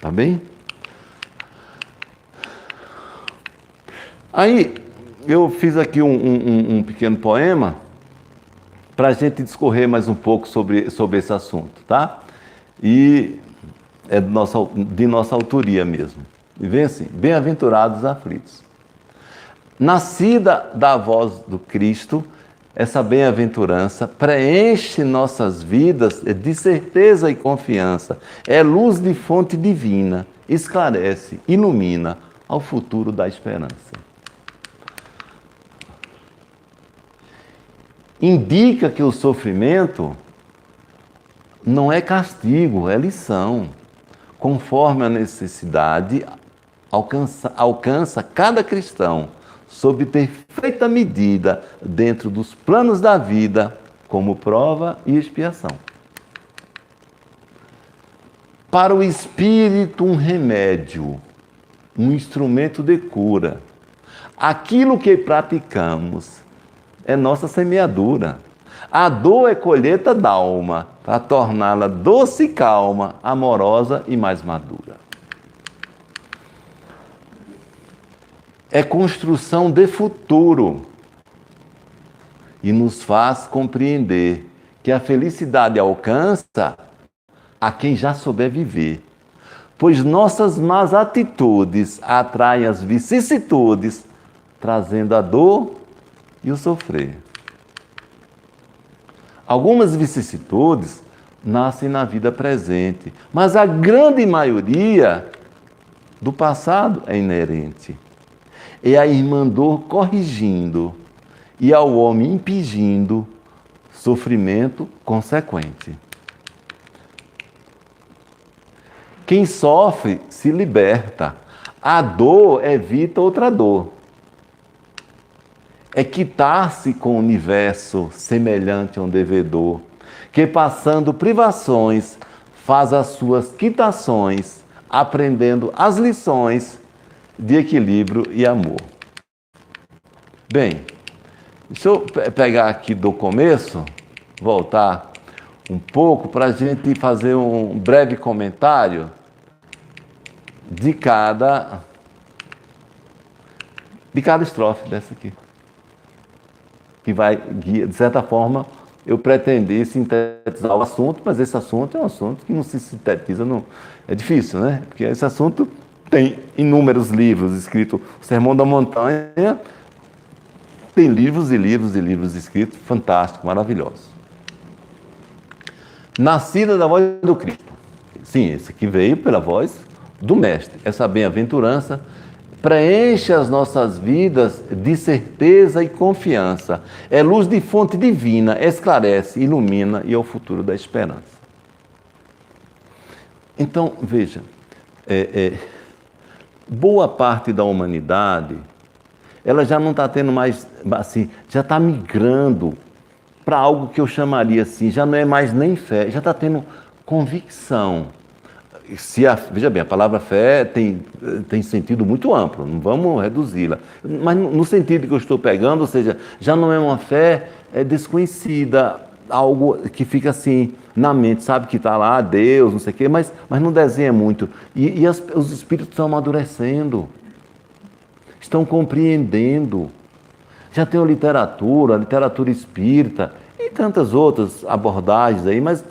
Speaker 4: Tá bem? Aí, eu fiz aqui um pequeno poema para a gente discorrer mais um pouco sobre esse assunto, tá? E é de nossa autoria mesmo. E vem assim: bem-aventurados aflitos. Nascida da voz do Cristo, essa bem-aventurança preenche nossas vidas de certeza e confiança. É luz de fonte divina, esclarece, ilumina ao futuro da esperança. Indica que o sofrimento não é castigo, é lição. Conforme a necessidade, alcança cada cristão sob perfeita medida, dentro dos planos da vida, como prova e expiação. Para o espírito, um remédio, um instrumento de cura. Aquilo que praticamos é nossa semeadura. A dor é colheita da alma, para torná-la doce e calma, amorosa e mais madura. é construção de futuro e nos faz compreender que a felicidade alcança a quem já souber viver, pois nossas más atitudes atraem as vicissitudes, trazendo a dor e o sofrer. Algumas vicissitudes nascem na vida presente, mas a grande maioria do passado é inerente. É a irmã dor corrigindo e ao homem impedindo sofrimento consequente. Quem sofre se liberta. A dor evita outra dor. É quitar-se com o universo semelhante a um devedor, que passando privações faz as suas quitações, aprendendo as lições de equilíbrio e amor. Bem, deixa eu pegar aqui do começo, voltar um pouco para a gente fazer um breve comentário de cada estrofe dessa aqui. Que vai, de certa forma, eu pretendi sintetizar o assunto, mas esse assunto é um assunto que não se sintetiza, não. É difícil, né? Porque esse assunto tem inúmeros livros escritos. O Sermão da Montanha tem livros e livros e livros escritos, fantásticos, maravilhosos. Nascida da voz do Cristo. Sim, esse aqui veio pela voz do Mestre. Essa bem-aventurança preenche as nossas vidas de certeza e confiança. É luz de fonte divina, esclarece, ilumina e é o futuro da esperança. Então, veja, boa parte da humanidade, ela já não está tendo mais, assim, já está migrando para algo que eu chamaria assim, já não é mais nem fé, já está tendo convicção. Veja bem, a palavra fé tem sentido muito amplo, não vamos reduzi-la. Mas no sentido que eu estou pegando, ou seja, já não é uma fé desconhecida, algo que fica assim na mente, sabe que está lá, Deus, não sei o quê, mas não desenha muito. E os espíritos estão amadurecendo, estão compreendendo. Já tem a literatura espírita, e tantas outras abordagens aí, mas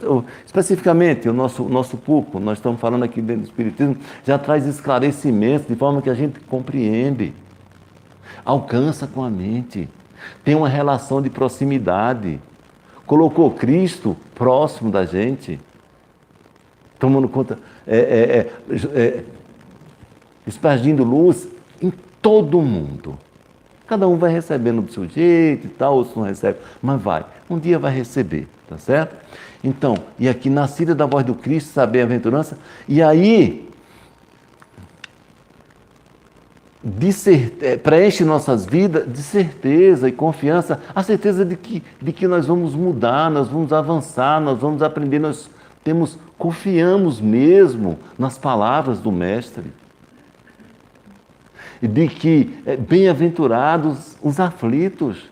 Speaker 4: especificamente o nosso público, nós estamos falando aqui dentro do Espiritismo, já traz esclarecimentos de forma que a gente compreende, alcança com a mente, tem uma relação de proximidade, colocou Cristo próximo da gente, tomando conta, espargindo luz em todo mundo. Cada um vai recebendo do seu jeito e tal, outros não recebem, mas vai. Um dia vai receber, tá certo? Então, e aqui, nascida da voz do Cristo, essa bem-aventurança, e aí, preenche nossas vidas de certeza e confiança, a certeza de que nós vamos mudar, nós vamos avançar, nós vamos aprender, confiamos mesmo nas palavras do Mestre. De que bem-aventurados os aflitos,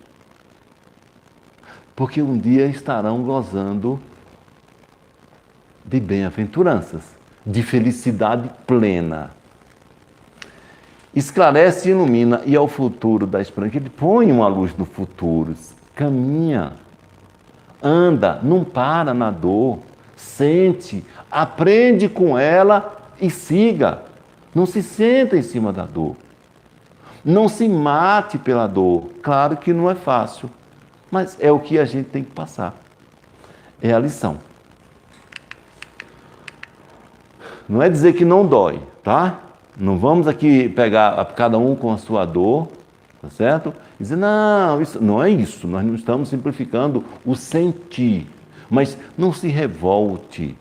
Speaker 4: porque um dia estarão gozando de bem-aventuranças, de felicidade plena. Esclarece e ilumina, e ao futuro da esperança, ele põe uma luz do futuro, caminha, anda, não para na dor, sente, aprende com ela e siga, não se senta em cima da dor. Não se mate pela dor. Claro que não é fácil, mas é o que a gente tem que passar. É a lição. Não é dizer que não dói, tá? Não vamos aqui pegar cada um com a sua dor, tá certo? E dizer, não, isso não é isso. Nós não estamos simplificando o sentir. Mas não se revolte.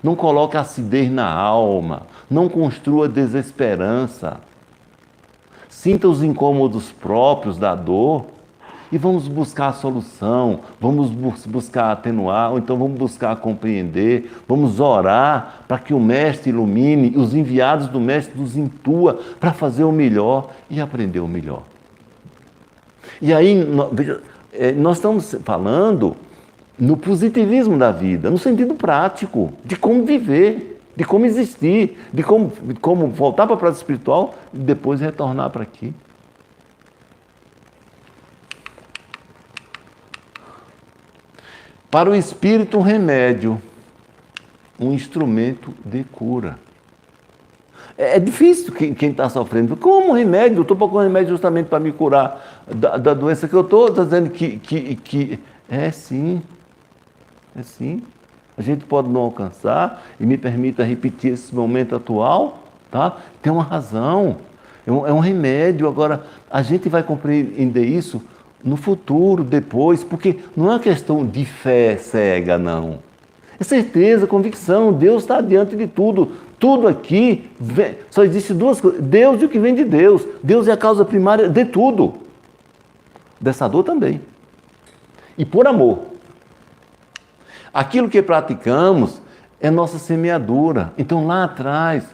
Speaker 4: Não coloque acidez na alma. Não construa desesperança. Sinta os incômodos próprios da dor e vamos buscar a solução, vamos buscar atenuar, ou então vamos buscar compreender, vamos orar para que o Mestre ilumine, os enviados do Mestre nos intua para fazer o melhor e aprender o melhor. E aí, nós estamos falando no positivismo da vida, no sentido prático, de como viver, de como existir, de como voltar para a prática espiritual e depois retornar para aqui. Para o espírito, um remédio, um instrumento de cura. É difícil quem está sofrendo. Como um remédio? Eu estou procurando remédio justamente para me curar da doença que eu estou. Está dizendo que é sim. É sim. A gente pode não alcançar, e me permita repetir esse momento atual, tá? Tem uma razão. É um remédio. Agora, a gente vai compreender isso no futuro, depois, porque não é uma questão de fé cega, não. É certeza, convicção. Deus está diante de tudo. Tudo aqui, só existe duas coisas: Deus e o que vem de Deus. Deus é a causa primária de tudo. Dessa dor também. E por amor. Aquilo que praticamos é nossa semeadura. Então lá atrás,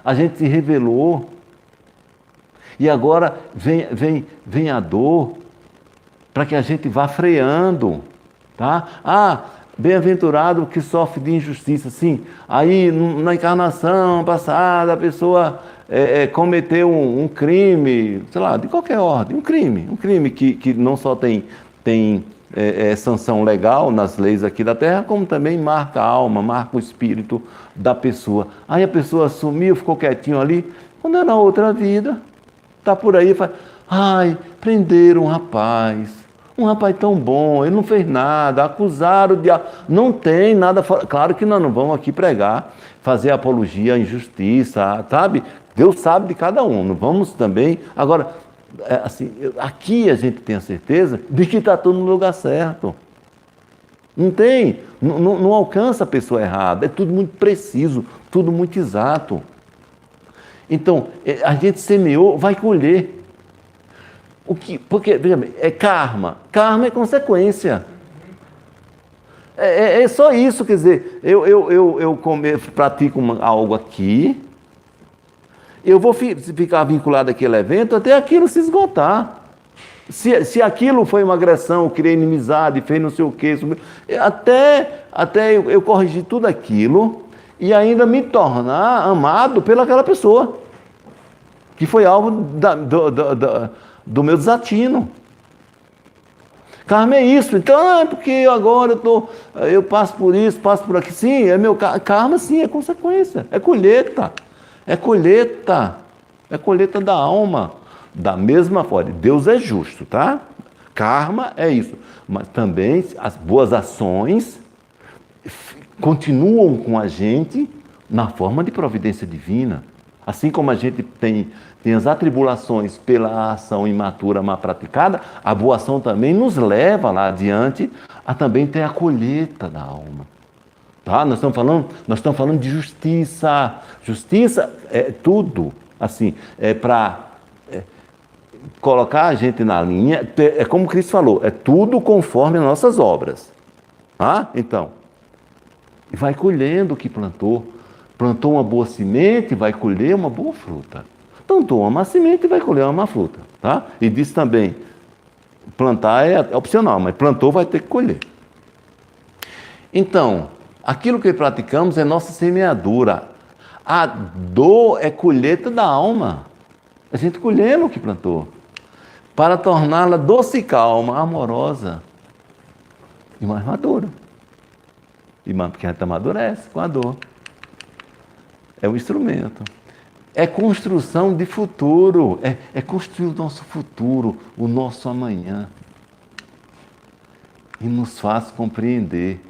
Speaker 4: a gente se revelou. E agora vem a dor para que a gente vá freando. Tá? Bem-aventurado que sofre de injustiça, sim. Aí, na encarnação passada, a pessoa cometeu um crime, sei lá, de qualquer ordem, um crime que não só tem sanção legal nas leis aqui da Terra, como também marca a alma, marca o espírito da pessoa. Aí a pessoa sumiu, ficou quietinho ali, quando é na outra vida, está por aí, fala: prenderam um rapaz tão bom, ele não fez nada, acusaram de... Não tem nada fora. Claro que nós não vamos aqui pregar, fazer apologia à injustiça, sabe? Deus sabe de cada um, não vamos também... Agora, assim, aqui a gente tem a certeza de que está tudo no lugar certo. Não tem, não alcança a pessoa errada, é tudo muito preciso, tudo muito exato. Então, a gente semeou, vai colher. Porque, veja bem, é karma. Karma é consequência. É só isso, quer dizer, eu pratico algo aqui, eu vou ficar vinculado àquele evento até aquilo se esgotar. Se aquilo foi uma agressão, eu criei inimizade, fez não sei o quê, até eu corrigir tudo aquilo e ainda me tornar amado pelaquela pessoa, que foi alvo do meu desatino. Karma é isso. Então, porque agora eu passo por isso, passo por aqui. Sim, é meu karma, sim, é consequência. É colheita. É colheita. É colheita da alma. Da mesma forma. Deus é justo, tá? Karma é isso. Mas também as boas ações continuam com a gente na forma de providência divina. Assim como a gente tem as atribulações pela ação imatura mal praticada, a boa ação também nos leva lá adiante a também ter a colheita da alma. Tá? Nós estamos falando de justiça. Justiça é tudo, assim, para colocar a gente na linha, é como Cristo falou, é tudo conforme as nossas obras. Tá? Então, vai colhendo o que plantou. Plantou uma boa semente, vai colher uma boa fruta. Plantou uma má semente, vai colher uma má fruta. Tá? E diz também, plantar é opcional, mas plantou, vai ter que colher. Então, aquilo que praticamos é nossa semeadura. A dor é colheita da alma. A gente colhendo o que plantou. Para torná-la doce e calma, amorosa e mais madura. Porque a gente amadurece com a dor. É um instrumento. É construção de futuro. É construir o nosso futuro, o nosso amanhã. E nos faz compreender.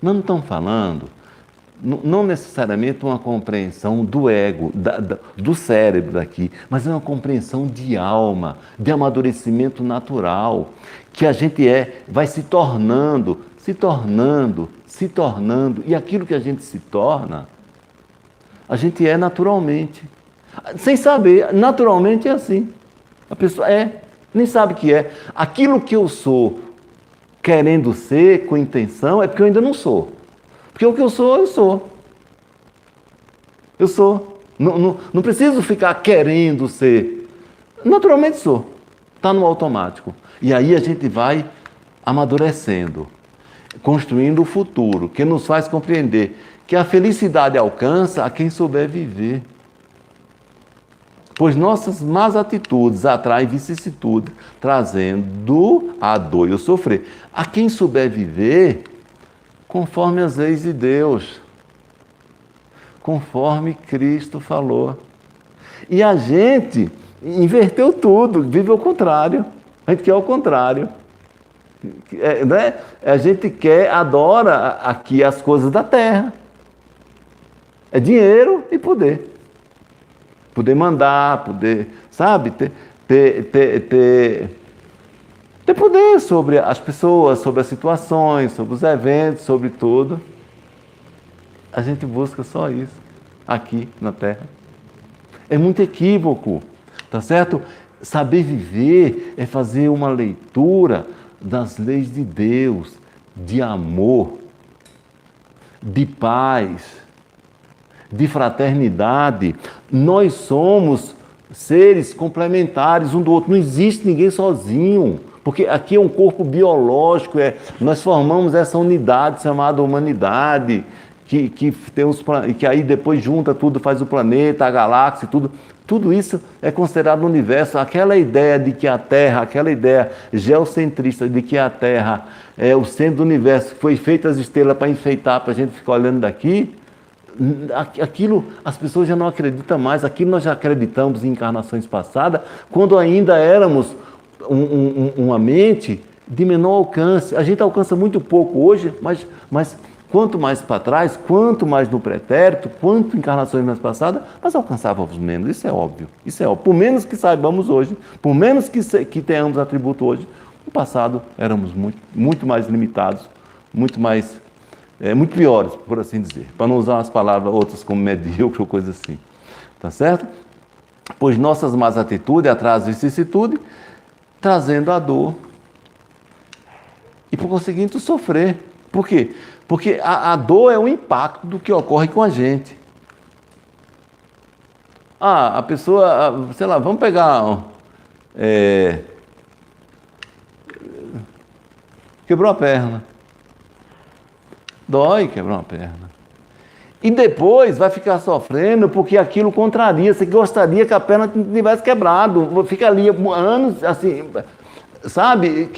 Speaker 4: Nós não estamos falando, não necessariamente uma compreensão do ego, do cérebro daqui, mas é uma compreensão de alma, de amadurecimento natural, que a gente vai se tornando, e aquilo que a gente se torna, a gente é naturalmente. Sem saber, naturalmente é assim. A pessoa nem sabe que é. Aquilo que eu sou, querendo ser, com intenção, é porque eu ainda não sou. Porque o que eu sou, eu sou. Eu sou. Não preciso ficar querendo ser. Naturalmente sou. Está no automático. E aí a gente vai amadurecendo, construindo o futuro, que nos faz compreender que a felicidade alcança a quem souber viver. Pois nossas más atitudes atraem vicissitude, trazendo a dor e o sofrer. A quem souber viver conforme as leis de Deus, conforme Cristo falou. E a gente inverteu tudo, vive ao contrário. A gente quer o contrário. Né? A gente adora aqui as coisas da terra. É dinheiro e poder. Poder mandar, poder, sabe, ter poder sobre as pessoas, sobre as situações, sobre os eventos, sobre tudo. A gente busca só isso aqui na Terra. É muito equívoco, tá certo? Saber viver é fazer uma leitura das leis de Deus, de amor, de paz, de fraternidade. Nós somos seres complementares um do outro. Não existe ninguém sozinho, porque aqui é um corpo biológico. Nós formamos essa unidade chamada humanidade, que aí depois junta tudo, faz o planeta, a galáxia, tudo. Tudo isso é considerado o universo. Aquela ideia de que a Terra, aquela ideia geocentrista de que a Terra é o centro do universo, que foi feita as estrelas para enfeitar, para a gente ficar olhando daqui, aquilo as pessoas já não acreditam mais. Aquilo nós já acreditamos em encarnações passadas, quando ainda éramos uma mente de menor alcance. A gente alcança muito pouco hoje, mas quanto mais para trás, quanto mais no pretérito, quanto encarnações mais passadas, nós alcançávamos menos. Isso é óbvio. Isso é óbvio. Por menos que saibamos hoje, por menos que tenhamos atributo hoje, no passado éramos muito mais limitados, muito piores, por assim dizer. Para não usar umas palavras outras como medíocre ou coisa assim. Tá certo? Pois nossas más atitudes atrasam vicissitude, trazendo a dor e, por conseguinte, o sofrer. Por quê? Porque a dor é o impacto do que ocorre com a gente. A pessoa, sei lá, vamos pegar... quebrou a perna. Dói quebrar uma perna. E depois vai ficar sofrendo porque aquilo contraria. Você gostaria que a perna tivesse quebrado. Fica ali anos, assim... Sabe,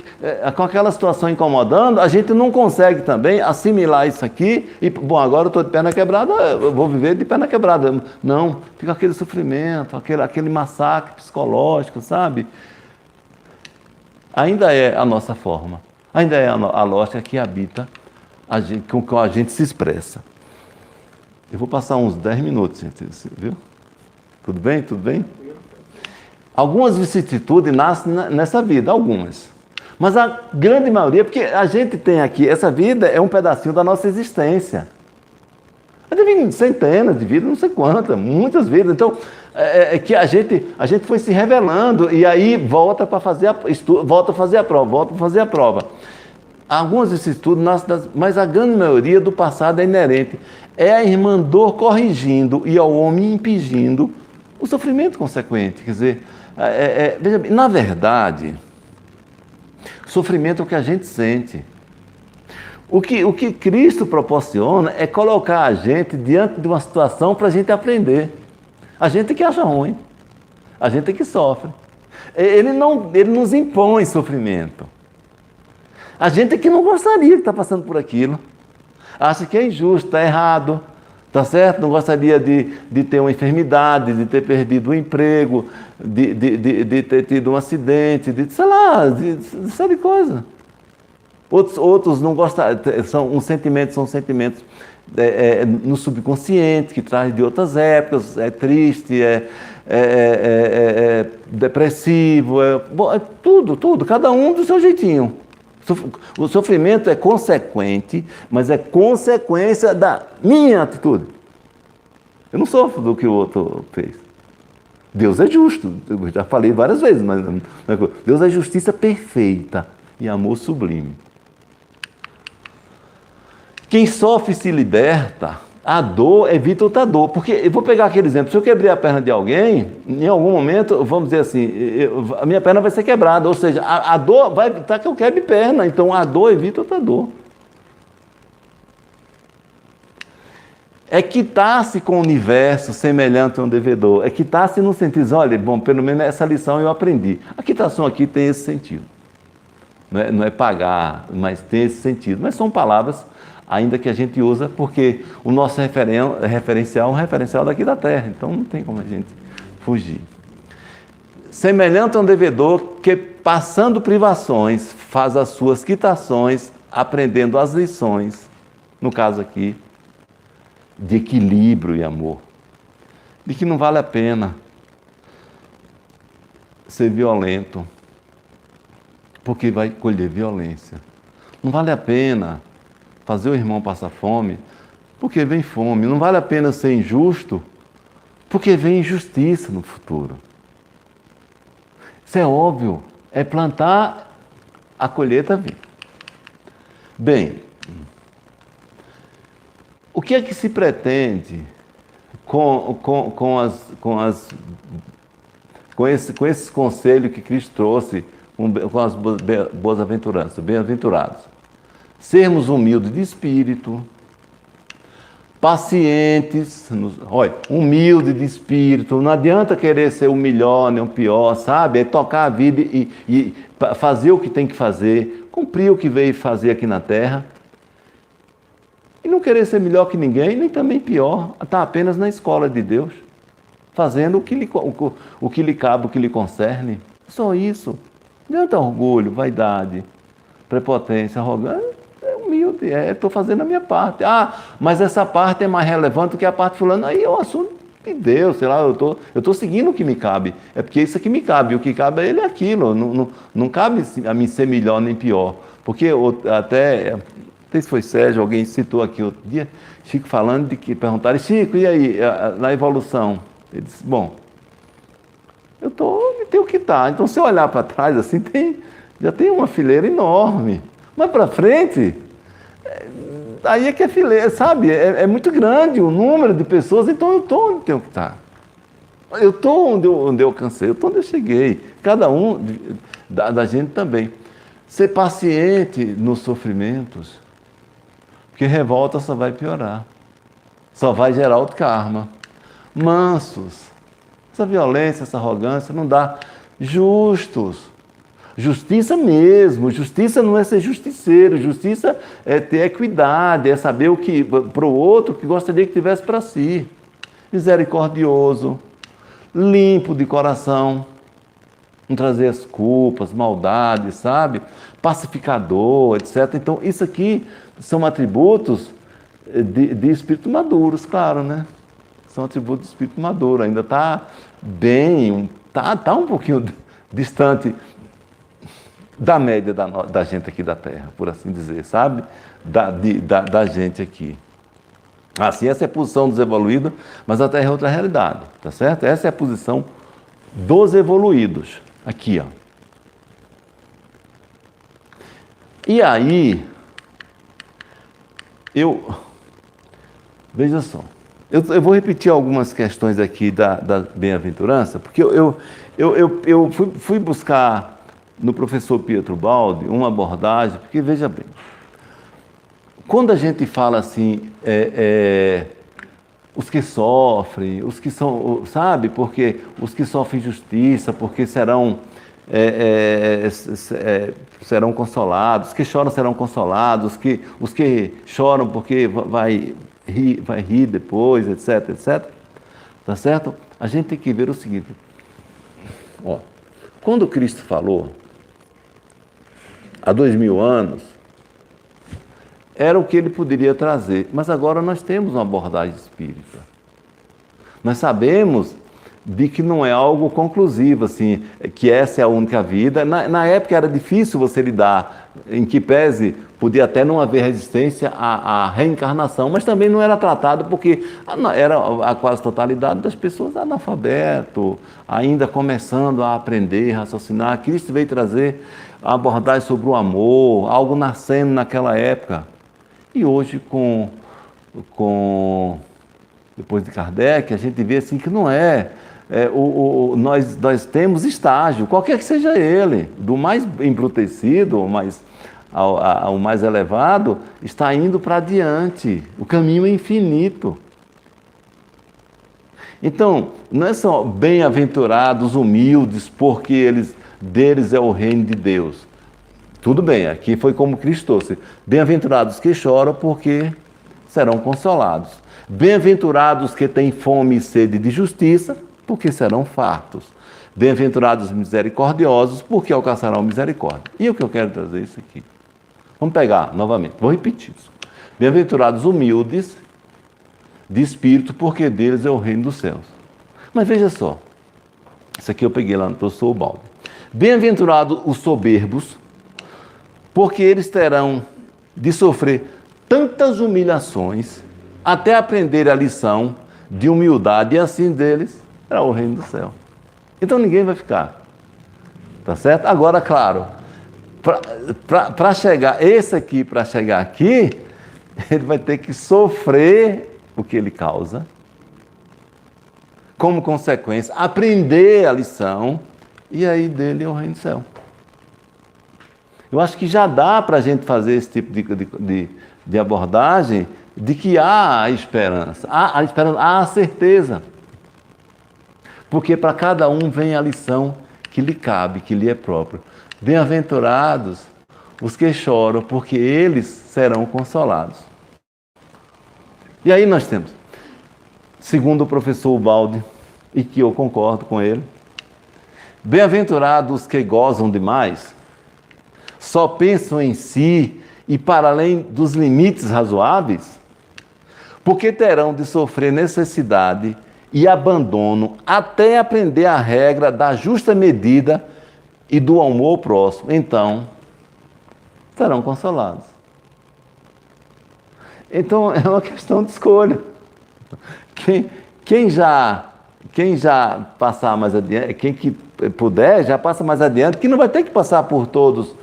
Speaker 4: com aquela situação incomodando, a gente não consegue também assimilar isso aqui e, bom, agora eu estou de perna quebrada, eu vou viver de perna quebrada. Não, fica aquele sofrimento, aquele massacre psicológico, sabe? Ainda é a nossa forma, ainda é a lógica que habita com que a gente se expressa. Eu vou passar uns 10 minutos, gente, viu? Tudo bem? Tudo bem? Algumas vicissitudes nascem nessa vida, algumas. Mas a grande maioria, porque a gente tem aqui, essa vida é um pedacinho da nossa existência. A gente tem centenas de vidas, não sei quantas, muitas vidas. Então, que a gente foi se revelando e aí volta para fazer volta a fazer a prova. Algumas vicissitudes nascem, mas a grande maioria do passado é inerente. É a irmã dor corrigindo e ao homem impedindo o sofrimento consequente. Quer dizer, veja bem, na verdade, sofrimento é o que a gente sente. O que Cristo proporciona é colocar a gente diante de uma situação para a gente aprender. A gente que acha ruim, a gente que sofre. Ele nos impõe sofrimento. A gente que não gostaria de estar passando por aquilo. Acha que é injusto, está errado. Tá certo? Não gostaria de ter uma enfermidade, de ter perdido o emprego, de ter tido um acidente, sei lá, sabe coisa. Outros não gostam, são sentimentos no subconsciente, que traz de outras épocas, é triste, é depressivo, tudo, cada um do seu jeitinho. O sofrimento é consequente, mas é consequência da minha atitude. Eu não sofro do que o outro fez. Deus é justo, eu já falei várias vezes, mas Deus é justiça perfeita e amor sublime. Quem sofre se liberta, a dor evita outra dor. Porque, eu vou pegar aquele exemplo, se eu quebrei a perna de alguém, em algum momento, vamos dizer assim, a minha perna vai ser quebrada, ou seja, a dor vai evitar que eu quebre perna, então a dor evita outra dor. É quitar-se com o universo semelhante a um devedor. É quitar-se no sentido, olha, bom, pelo menos essa lição eu aprendi. A quitação aqui tem esse sentido. Não é pagar, mas tem esse sentido. Mas são palavras ainda que a gente usa porque o nosso referencial é um referencial daqui da Terra. Então não tem como a gente fugir. Semelhante a um devedor que, passando privações, faz as suas quitações, aprendendo as lições, no caso aqui, de equilíbrio e amor. De que não vale a pena ser violento, porque vai colher violência. Não vale a pena fazer o irmão passar fome, porque vem fome. Não vale a pena ser injusto, porque vem injustiça no futuro. Isso é óbvio, é plantar, a colheita vir. Bem, o que é que se pretende com esses conselhos que Cristo trouxe, com as boas-aventuranças, bem-aventurados? Sermos humildes de espírito, pacientes, humilde de espírito, não adianta querer ser o melhor nem o pior, sabe? É tocar a vida e fazer o que tem que fazer, cumprir o que veio fazer aqui na Terra, e não querer ser melhor que ninguém, nem também pior, está apenas na escola de Deus, fazendo o que lhe cabe, o que lhe concerne, só isso. Não adianta orgulho, vaidade, prepotência, arrogância. Humilde, estou fazendo a minha parte. Mas essa parte é mais relevante do que a parte fulano. Aí é o assunto de Deus, sei lá, eu estou seguindo o que me cabe. É porque isso aqui me cabe, o que cabe a ele é aquilo. Não cabe a mim ser melhor nem pior. Porque até, não sei se foi Sérgio, alguém citou aqui outro dia, Chico falando de que perguntaram, Chico, e aí, na evolução? Ele disse, bom, eu tenho que estar. Então, se eu olhar para trás, assim, já tem uma fileira enorme. Mas para frente, aí é que é fileira, sabe? É muito grande o número de pessoas, então eu estou onde tenho que estar. Eu estou onde eu alcancei, eu estou onde eu cheguei. Cada um da gente também. Ser paciente nos sofrimentos, porque revolta só vai piorar. Só vai gerar outro karma. Mansos. Essa violência, essa arrogância não dá. Justos. Justiça mesmo, justiça não é ser justiceiro, justiça é ter equidade, é saber o que para o outro que gostaria que tivesse para si. Misericordioso, limpo de coração, não trazer as culpas, maldades, sabe? Pacificador, etc. Então, isso aqui são atributos de espírito maduros, claro, né? São atributos de espírito maduro, ainda está bem, está um pouquinho distante da média da gente aqui da Terra, por assim dizer, sabe? Da gente aqui. Assim, essa é a posição dos evoluídos, mas a Terra é outra realidade, tá certo? Essa é a posição dos evoluídos, aqui, ó. E aí, veja só, eu vou repetir algumas questões aqui da bem-aventurança, porque eu fui buscar no professor Pietro Baldi uma abordagem, porque veja bem, quando a gente fala assim, os que sofrem, os que são, sabe, porque os que sofrem injustiça, porque serão consolados, os que choram serão consolados, os que choram porque vai rir depois, etc, etc, tá certo? A gente tem que ver o seguinte, ó, quando Cristo falou, há 2000 anos, era o que ele poderia trazer. Mas agora nós temos uma abordagem espírita. Nós sabemos de que não é algo conclusivo, assim, que essa é a única vida. Na época era difícil você lidar, em que pese podia até não haver resistência à reencarnação, mas também não era tratado porque era a quase totalidade das pessoas analfabeto, ainda começando a aprender, raciocinar. Cristo veio trazer a abordagem sobre o amor, algo nascendo naquela época. E hoje, depois de Kardec, a gente vê assim que não é. Nós temos estágio, qualquer que seja ele, do mais embrutecido ao mais elevado, está indo para adiante. O caminho é infinito. Então, não é só bem-aventurados, humildes, porque deles é o reino de Deus. Tudo bem, aqui foi como Cristo trouxe. Bem-aventurados que choram, porque serão consolados. Bem-aventurados que têm fome e sede de justiça, porque serão fartos. Bem-aventurados misericordiosos, porque alcançarão misericórdia. E o que eu quero trazer isso aqui? Vamos pegar novamente, vou repetir isso. Bem-aventurados humildes de espírito, porque deles é o reino dos céus. Mas veja só, isso aqui eu peguei lá no professor Ubaldo. Bem-aventurados os soberbos, porque eles terão de sofrer tantas humilhações até aprender a lição de humildade, e assim deles será o reino do céu. Então ninguém vai ficar. Tá certo? Agora, claro, para chegar, esse aqui, para chegar aqui, ele vai ter que sofrer o que ele causa. Como consequência, aprender a lição, e aí dele é o reino do céu. Eu acho que já dá para a gente fazer esse tipo de abordagem de que há a esperança, há a certeza. Porque para cada um vem a lição que lhe cabe, que lhe é próprio. Bem-aventurados os que choram, porque eles serão consolados. E aí nós temos, segundo o professor Ubaldi, e que eu concordo com ele, bem-aventurados os que gozam demais, só pensam em si e para além dos limites razoáveis, porque terão de sofrer necessidade e abandono até aprender a regra da justa medida e do amor ao próximo. Então, serão consolados. Então, é uma questão de escolha. Quem já passar mais adiante, quem que puder, já passa mais adiante, que não vai ter que passar por todas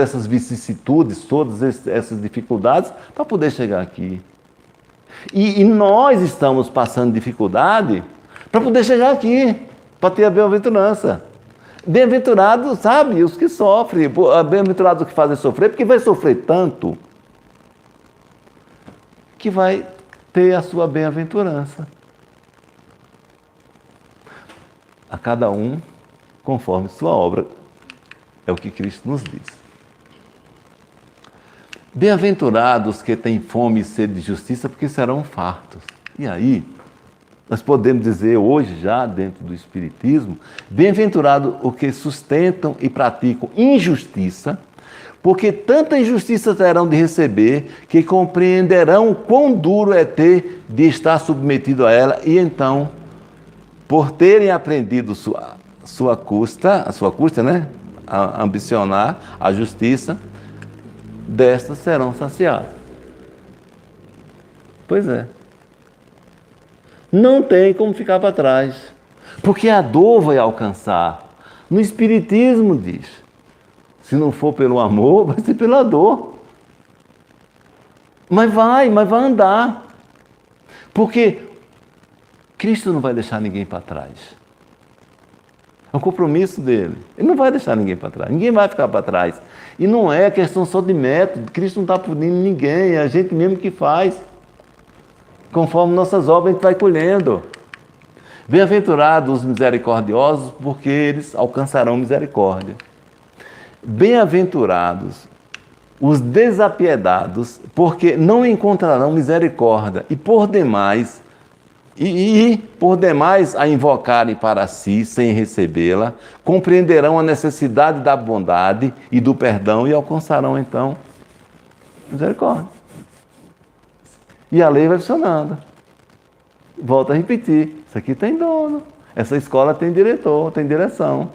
Speaker 4: essas vicissitudes, todas essas dificuldades, para poder chegar aqui. E nós estamos passando dificuldade para poder chegar aqui, para ter a bem-aventurança. Bem-aventurado, sabe, os que sofrem, bem-aventurado os que fazem sofrer, porque vai sofrer tanto que vai ter a sua bem-aventurança. A cada um conforme sua obra, é o que Cristo nos diz. Bem-aventurados que têm fome e sede de justiça, porque serão fartos. E aí, nós podemos dizer hoje já, dentro do Espiritismo, bem-aventurados os que sustentam e praticam injustiça, porque tanta injustiça terão de receber, que compreenderão quão duro é ter de estar submetido a ela, e então, por terem aprendido sua custa, né? A ambicionar a justiça, destas serão saciados. Pois é. Não tem como ficar para trás, porque a dor vai alcançar. No Espiritismo diz, se não for pelo amor, vai ser pela dor. Mas vai andar. Porque Cristo não vai deixar ninguém para trás. É um compromisso dele. Ele não vai deixar ninguém para trás. Ninguém vai ficar para trás. E não é questão só de método. Cristo não está punindo ninguém. É a gente mesmo que faz. Conforme nossas obras, a gente vai colhendo. Bem-aventurados os misericordiosos, porque eles alcançarão misericórdia. Bem-aventurados os desapiedados, porque não encontrarão misericórdia. E por demais a invocarem para si, sem recebê-la, compreenderão a necessidade da bondade e do perdão e alcançarão, então, misericórdia. E a lei vai funcionando. Volto a repetir, isso aqui tem dono. Essa escola tem diretor, tem direção.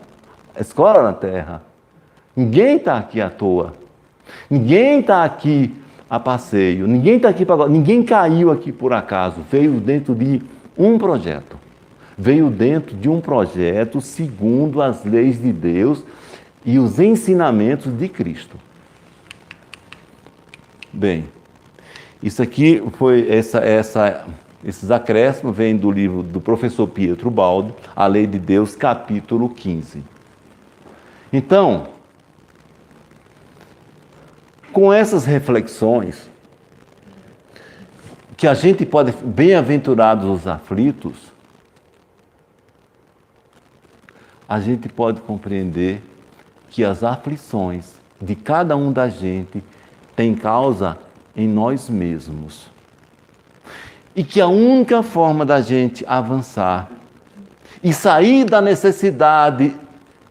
Speaker 4: A escola na terra. Ninguém está aqui à toa. Ninguém está aqui a passeio. Ninguém está aqui para... Ninguém caiu aqui por acaso. Veio dentro de um projeto. Veio dentro de um projeto segundo as leis de Deus e os ensinamentos de Cristo. Bem, isso aqui foi esses acréscimos vêm do livro do professor Pietro Baldi, A Lei de Deus, capítulo 15. Então, com essas reflexões, que a gente pode, bem-aventurados os aflitos, a gente pode compreender que as aflições de cada um da gente têm causa em nós mesmos. E que a única forma da gente avançar e sair da necessidade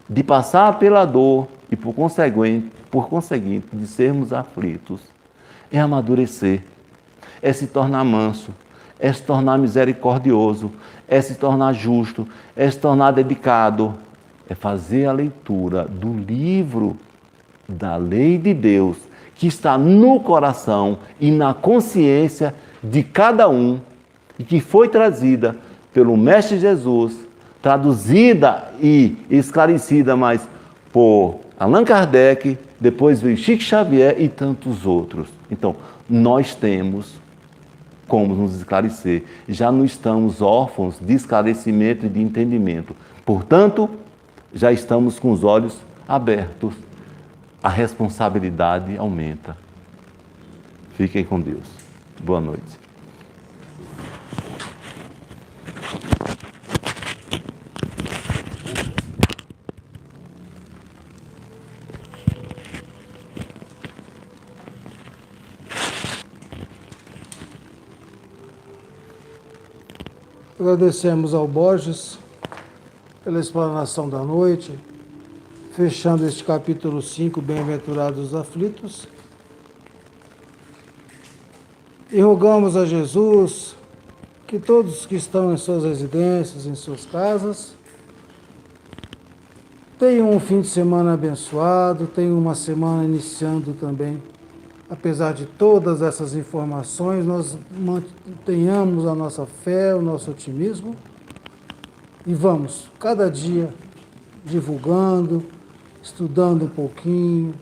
Speaker 4: de passar pela dor e, por conseguinte, de sermos aflitos, é amadurecer, é se tornar manso, é se tornar misericordioso, é se tornar justo, é se tornar dedicado, é fazer a leitura do livro da lei de Deus, que está no coração e na consciência de cada um, e que foi trazida pelo Mestre Jesus, traduzida e esclarecida mais por Allan Kardec, depois veio Chico Xavier e tantos outros. Então, nós temos como nos esclarecer. Já não estamos órfãos de esclarecimento e de entendimento. Portanto, já estamos com os olhos abertos. A responsabilidade aumenta. Fiquem com Deus. Boa noite.
Speaker 1: Agradecemos ao Borges pela explanação da noite, fechando este capítulo 5, Bem-aventurados os aflitos. E rogamos a Jesus que todos que estão em suas residências, em suas casas, tenham um fim de semana abençoado, tenham uma semana iniciando também. Apesar de todas essas informações, nós mantenhamos a nossa fé, o nosso otimismo e vamos, cada dia, divulgando, estudando um pouquinho,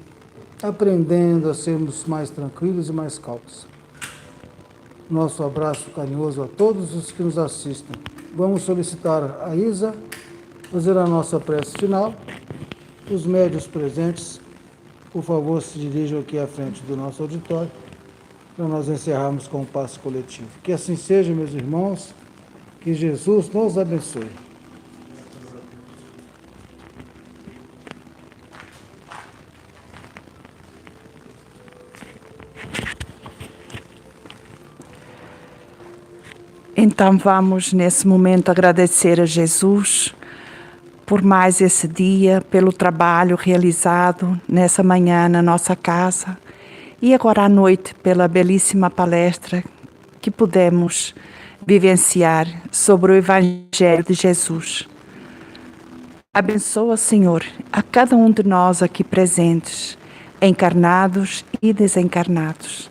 Speaker 1: aprendendo a sermos mais tranquilos e mais calmos. Nosso abraço carinhoso a todos os que nos assistem. Vamos solicitar a Isa fazer a nossa prece final. Os médios presentes, por favor, se dirijam aqui à frente do nosso auditório, para nós encerrarmos com o passe coletivo. Que assim seja, meus irmãos, que Jesus nos abençoe.
Speaker 6: Então vamos, nesse momento, agradecer a Jesus por mais esse dia, pelo trabalho realizado nessa manhã na nossa casa e agora à noite pela belíssima palestra que pudemos vivenciar sobre o Evangelho de Jesus. Abençoa, Senhor, a cada um de nós aqui presentes, encarnados e desencarnados.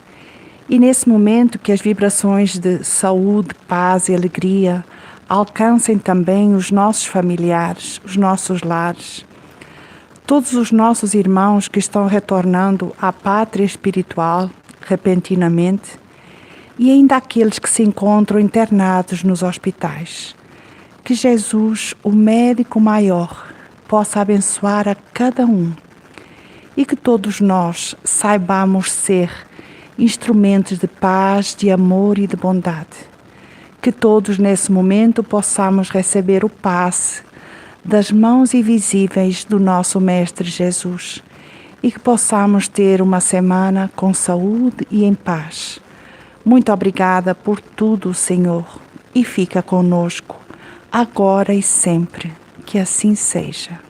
Speaker 6: E nesse momento que as vibrações de saúde, paz e alegria alcancem também os nossos familiares, os nossos lares, todos os nossos irmãos que estão retornando à pátria espiritual repentinamente e ainda aqueles que se encontram internados nos hospitais. Que Jesus, o médico maior, possa abençoar a cada um e que todos nós saibamos ser instrumentos de paz, de amor e de bondade. Que todos nesse momento possamos receber o passe das mãos invisíveis do nosso Mestre Jesus e que possamos ter uma semana com saúde e em paz. Muito obrigada por tudo, Senhor, e fica conosco, agora e sempre. Que assim seja.